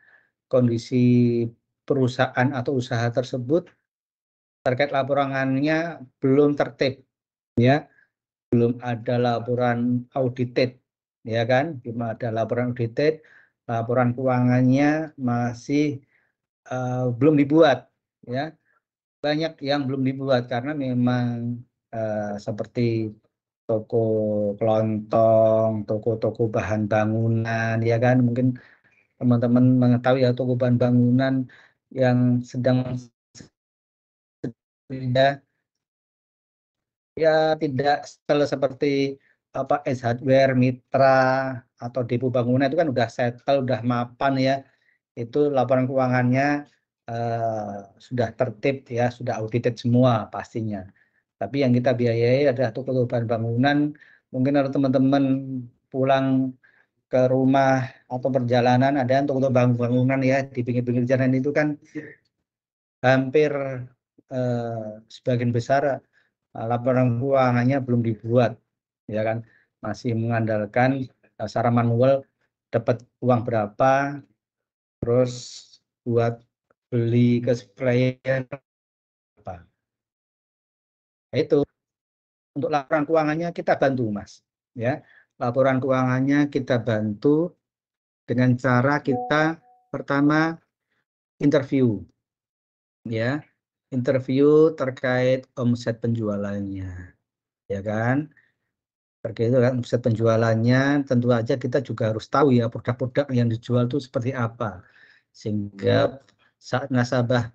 kondisi perusahaan atau usaha tersebut terkait laporannya belum tertib ya, belum ada laporan audited ya kan, belum ada laporan audited, laporan keuangannya masih belum dibuat ya, banyak yang belum dibuat karena memang seperti toko kelontong, toko-toko bahan bangunan ya kan, mungkin teman-teman mengetahui ya toko bahan bangunan yang sedang tidak seperti S Hardware, Mitra atau Depo Bangunan itu kan udah settle, udah mapan ya. Itu laporan keuangannya sudah tertib ya, sudah audited semua pastinya. Tapi yang kita biayai adalah toko bahan bangunan. Mungkin kalau teman-teman pulang ke rumah atau perjalanan ada yang toko bangunan ya di pinggir-pinggir jalan itu kan hampir sebagian besar laporan keuangannya belum dibuat ya kan, masih mengandalkan secara manual dapat uang berapa terus buat beli ke supplier apa. Nah, itu untuk laporan keuangannya kita bantu Mas ya, laporan keuangannya kita bantu dengan cara kita pertama interview ya, interview terkait omset penjualannya, ya kan? Terkait itu kan omset penjualannya, tentu aja kita juga harus tahu ya produk-produk yang dijual itu seperti apa, sehingga saat nasabah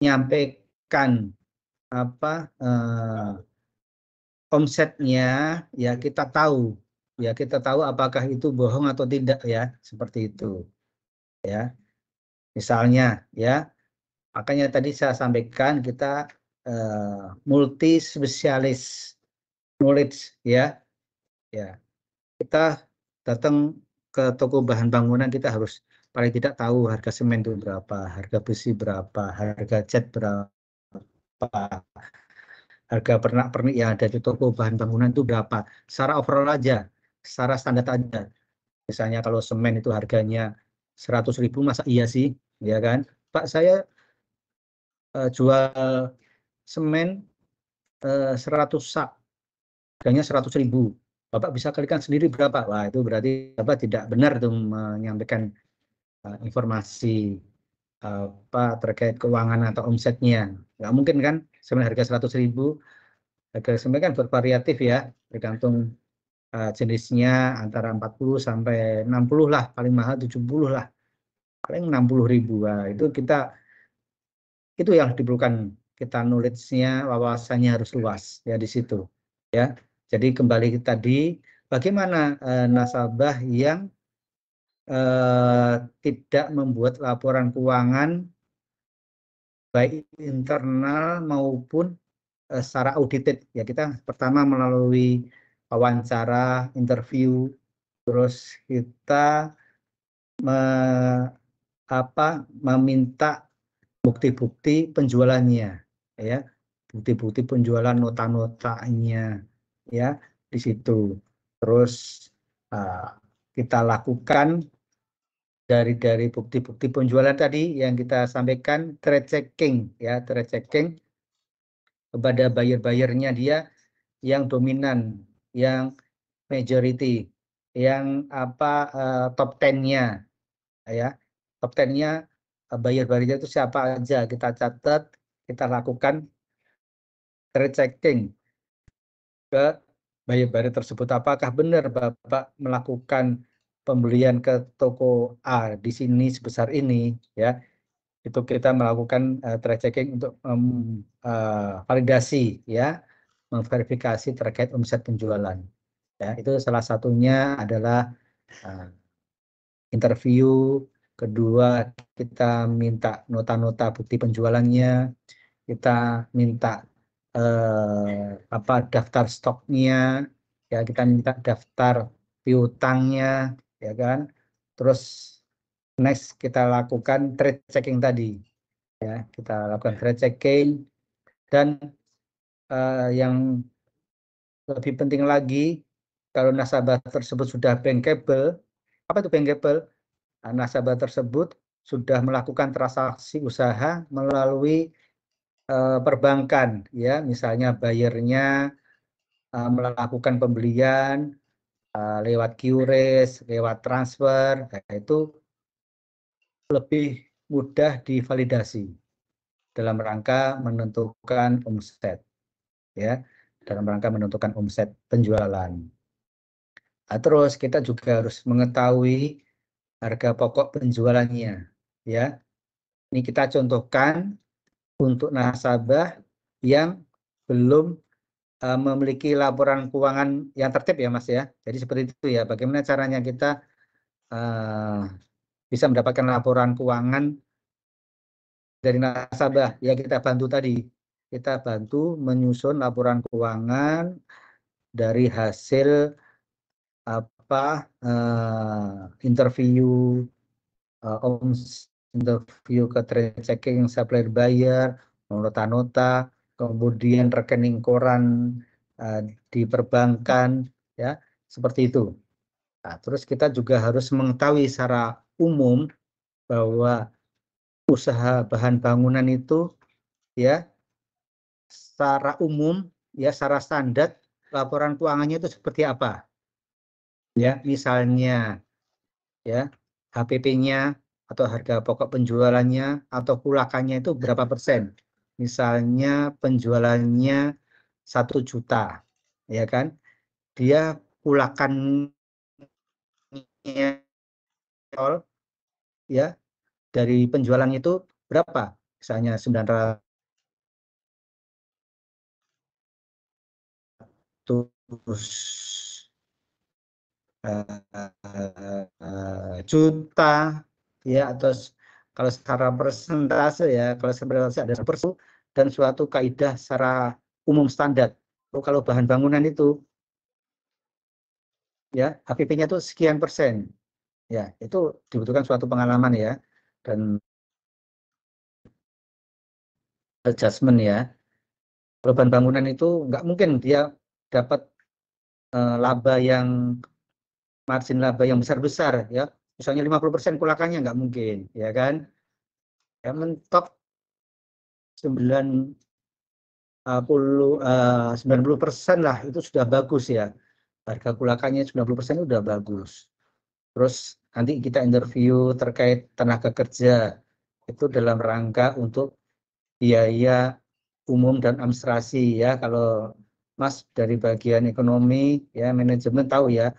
menyampaikan apa omsetnya, ya kita tahu apakah itu bohong atau tidak ya, seperti itu ya. Misalnya ya, makanya tadi saya sampaikan kita multi spesialis knowledge ya. Kita datang ke toko bahan bangunan, kita harus paling tidak tahu harga semen itu berapa, harga besi berapa, harga cat berapa, harga pernak-pernik yang ada di toko bahan bangunan itu berapa. Secara overall aja, secara standar aja. Misalnya kalau semen itu harganya 100.000, masa iya sih, ya kan? Pak, saya jual semen 100 sak, harganya 100.000. Bapak bisa kalikan sendiri berapa? Wah, itu berarti Bapak tidak benar tuh menyampaikan informasi apa terkait keuangan atau omsetnya. Nggak mungkin kan, semen harga 100.000, harga semen kan bervariatif ya, tergantung jenisnya, antara 40 sampai 60 lah, paling mahal 70 lah, paling 60.000. Nah, itu yang diperlukan kita, knowledge-nya, wawasannya harus luas ya di situ ya. Jadi kembali tadi, bagaimana nasabah yang tidak membuat laporan keuangan baik internal maupun secara audited ya. Kita pertama melalui wawancara, interview, terus kita meminta bukti-bukti penjualannya ya, bukti-bukti penjualan, nota-notanya ya di situ. Terus kita lakukan dari bukti-bukti penjualan tadi yang kita sampaikan, trade checking ya, trade checking kepada buyer-buyernya dia yang dominan, yang majority, yang top 10-nya ya, top 10-nya buyer-buyernya itu siapa aja, kita catat, kita lakukan trade checking ke buyer-buyer tersebut. Apakah benar Bapak melakukan pembelian ke toko A di sini sebesar ini ya, itu kita melakukan trade checking untuk validasi ya, memverifikasi terkait omset penjualan ya. Itu salah satunya adalah interview. Kedua, kita minta nota-nota bukti penjualannya, kita minta daftar stoknya ya, kita minta daftar piutangnya ya kan. Terus next kita lakukan trade checking tadi ya, kita lakukan trade checking. Dan yang lebih penting lagi, kalau nasabah tersebut sudah bankable. Apa itu bankable? Nasabah tersebut sudah melakukan transaksi usaha melalui perbankan ya, misalnya bayarnya melakukan pembelian lewat QRIS, lewat transfer, itu lebih mudah divalidasi dalam rangka menentukan omset ya, dalam rangka menentukan omset penjualan. Terus kita juga harus mengetahui harga pokok penjualannya ya. Ini kita contohkan untuk nasabah yang belum memiliki laporan keuangan yang tertib ya Mas ya. Jadi seperti itu ya, bagaimana caranya kita bisa mendapatkan laporan keuangan dari nasabah ya. Kita bantu tadi, kita bantu menyusun laporan keuangan dari hasil interview, interview ke trade checking supplier buyer, nota-nota, kemudian rekening koran di perbankan ya, seperti itu. Nah, terus kita juga harus mengetahui secara umum bahwa usaha bahan bangunan itu ya, secara umum ya, secara standar laporan keuangannya itu seperti apa ya. Misalnya ya, HPP-nya atau harga pokok penjualannya atau kulakannya itu berapa persen. Misalnya penjualannya 1 juta, ya kan? Dia kulakannya ya dari penjualan itu berapa? Misalnya 900 juta ya, atau kalau secara persentase ya, kalau persentase ada persu dan suatu kaidah secara umum standar. Kalau bahan bangunan itu ya HPP-nya itu sekian persen, ya itu dibutuhkan suatu pengalaman ya dan adjustment ya. Kalau bahan bangunan itu nggak mungkin dia dapat laba yang margin laba yang besar-besar ya, misalnya 50% kulakannya nggak mungkin ya kan, ya mentok 90% lah itu sudah bagus ya, harga kulakannya 90% sudah bagus. Terus nanti kita interview terkait tenaga kerja itu dalam rangka untuk biaya umum dan administrasi ya. Kalau Mas dari bagian ekonomi ya manajemen tahu ya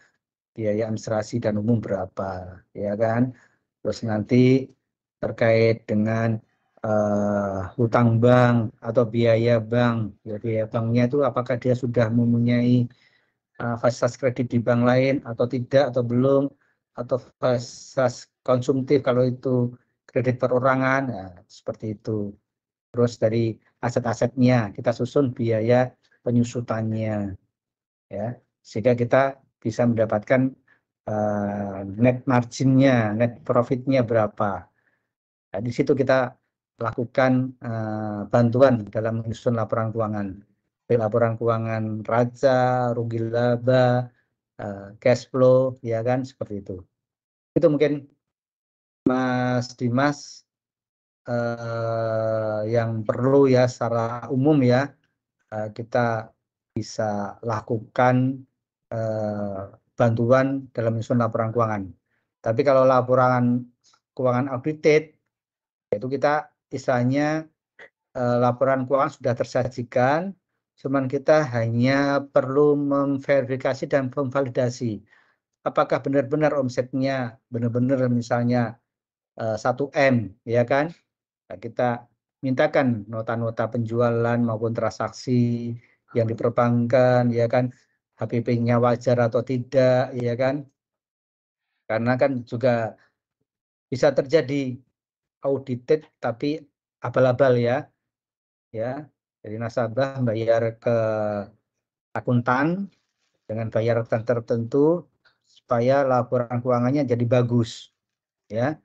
biaya administrasi dan umum berapa ya kan. Terus nanti terkait dengan hutang bank atau biaya bank, ya biaya banknya itu apakah dia sudah mempunyai fasilitas kredit di bank lain atau tidak atau belum, atau fasilitas konsumtif kalau itu kredit perorangan, nah, seperti itu. Terus dari aset-asetnya kita susun biaya penyusutannya ya, sehingga kita bisa mendapatkan net marginnya, net profitnya berapa. Nah, di situ kita lakukan bantuan dalam menyusun laporan keuangan. Laporan keuangan raja, rugi laba, cash flow, ya kan, seperti itu. Itu mungkin Mas Dimas yang perlu ya secara umum ya kita bisa lakukan bantuan dalam menyusun laporan keuangan. Tapi kalau laporan keuangan audited, itu kita istilahnya laporan keuangan sudah tersajikan, cuman kita hanya perlu memverifikasi dan memvalidasi apakah benar-benar omsetnya benar-benar misalnya 1 M ya kan. Nah, kita mintakan nota-nota penjualan maupun transaksi yang diperbankan ya kan, HPP-nya wajar atau tidak ya kan, karena kan juga bisa terjadi audited tapi abal-abal ya, jadi nasabah bayar ke akuntan dengan bayaran tertentu supaya laporan keuangannya jadi bagus ya,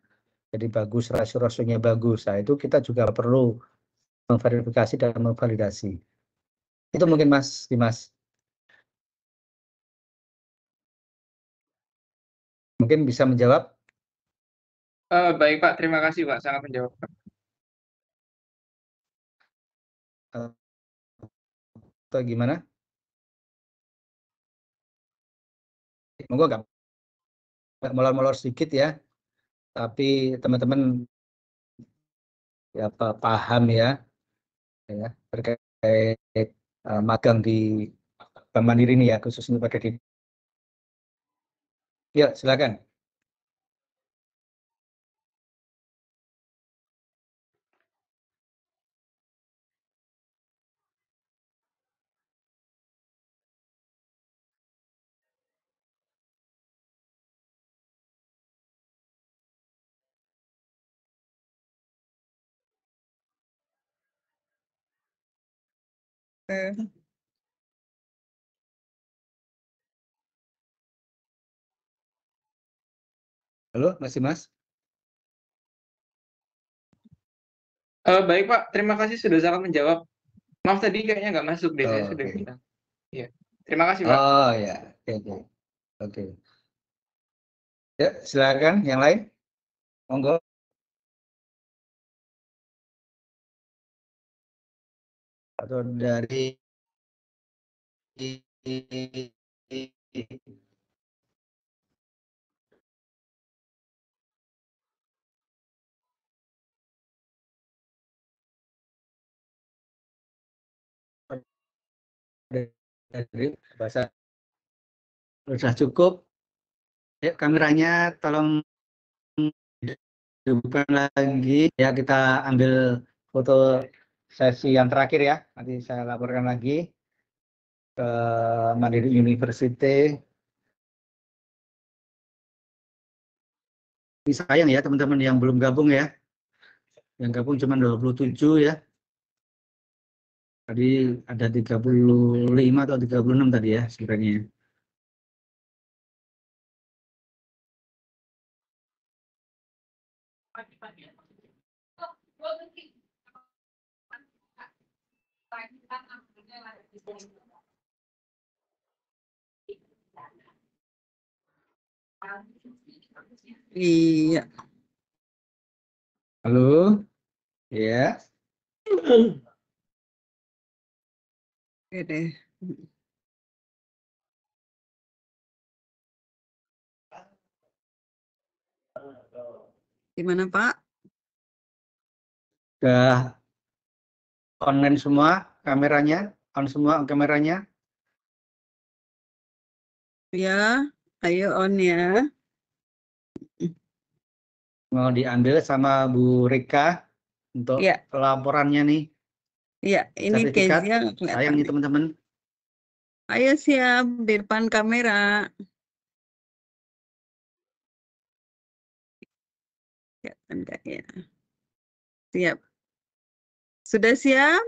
jadi bagus, rasio-rasionya bagus. Nah itu kita juga perlu memverifikasi dan memvalidasi. Itu mungkin Mas Dimas. Mungkin bisa menjawab. Baik Pak, terima kasih Pak, sangat menjawab. Atau gimana? Monggo nggak molor-molor sedikit ya, tapi teman-teman ya paham ya, terkait magang di Bank Mandiri ini ya, khususnya pada di. Ya, silakan. Halo, Mas Dimas. Baik Pak, terima kasih sudah sangat menjawab. Maaf tadi kayaknya nggak masuk deh, saya sudah Oke. bilang. Ya, terima kasih Pak. Oh ya, oke. Ya, silakan yang lain. Monggo. Atau dari dari bahasa sudah cukup. Yuk, kameranya tolong hidupkan lagi. Ya, kita ambil foto sesi yang terakhir ya. Nanti saya laporkan lagi ke Mandiri University. Ini sayang ya teman-teman yang belum gabung ya. Yang gabung cuma 27 ya. Tadi ada 35 atau 36 tadi ya sebenarnya. Iya. Halo. Ya. Oke deh. Gimana Pak? Sudah online semua kameranya? On semua kameranya? Ya, ayo on ya. Mau diambil sama Bu Rika untuk Ya. laporannya nih. Iya, ini Sertifikat. Kezia nggak kelihatan Sayang nih nih. teman-teman. Ayo siap di depan kamera. Ya, enggak ya. Siap. Sudah siap?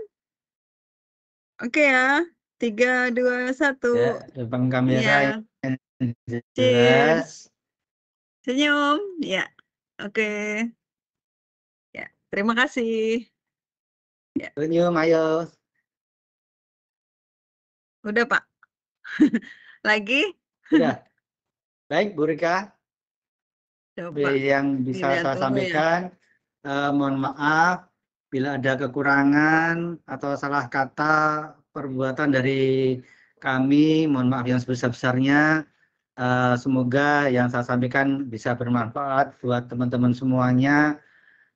Oke ya. 3, 2, 1. Ya, depan kamera Iya. yang Cheers. jelas. Senyum. Ya. Oke. Ya, terima kasih. Ya. Senyum, ayo. Udah Pak. Lagi? Sudah. Baik, Bu Rika. Coba Yang bisa dilihat saya dulu ya. sampaikan, mohon maaf bila ada kekurangan atau salah kata perbuatan dari kami, mohon maaf yang sebesar-besarnya. Semoga yang saya sampaikan bisa bermanfaat buat teman-teman semuanya,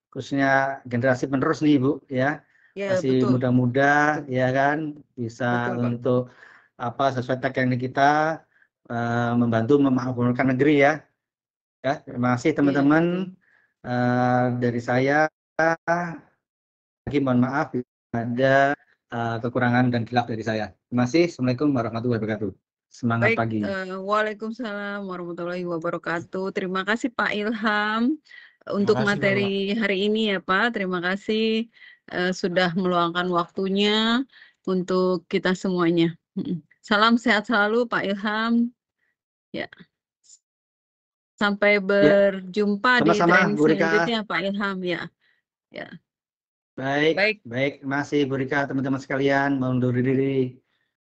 khususnya generasi penerus nih Bu ya, Ya, masih betul. muda-muda ya kan, bisa Betul, Pak. untuk sesuai teknik kita membantu memakmurkan negeri ya. Ya, terima kasih teman-teman. Dari saya lagi mohon maaf ada kekurangan dan khilaf dari saya. Terima kasih. Assalamualaikum warahmatullahi wabarakatuh. Semangat Baik, pagi. Waalaikumsalam warahmatullahi wabarakatuh. Terima kasih Pak Ilham untuk kasih, materi hari ini ya Pak. Terima kasih sudah meluangkan waktunya untuk kita semuanya. Salam sehat selalu Pak Ilham. Ya. Sampai berjumpa di Sama-sama, training Bu Rika. selanjutnya Pak Ilham ya. Ya. Baik. Terima kasih Bu Rika, teman-teman sekalian, mau undur diri.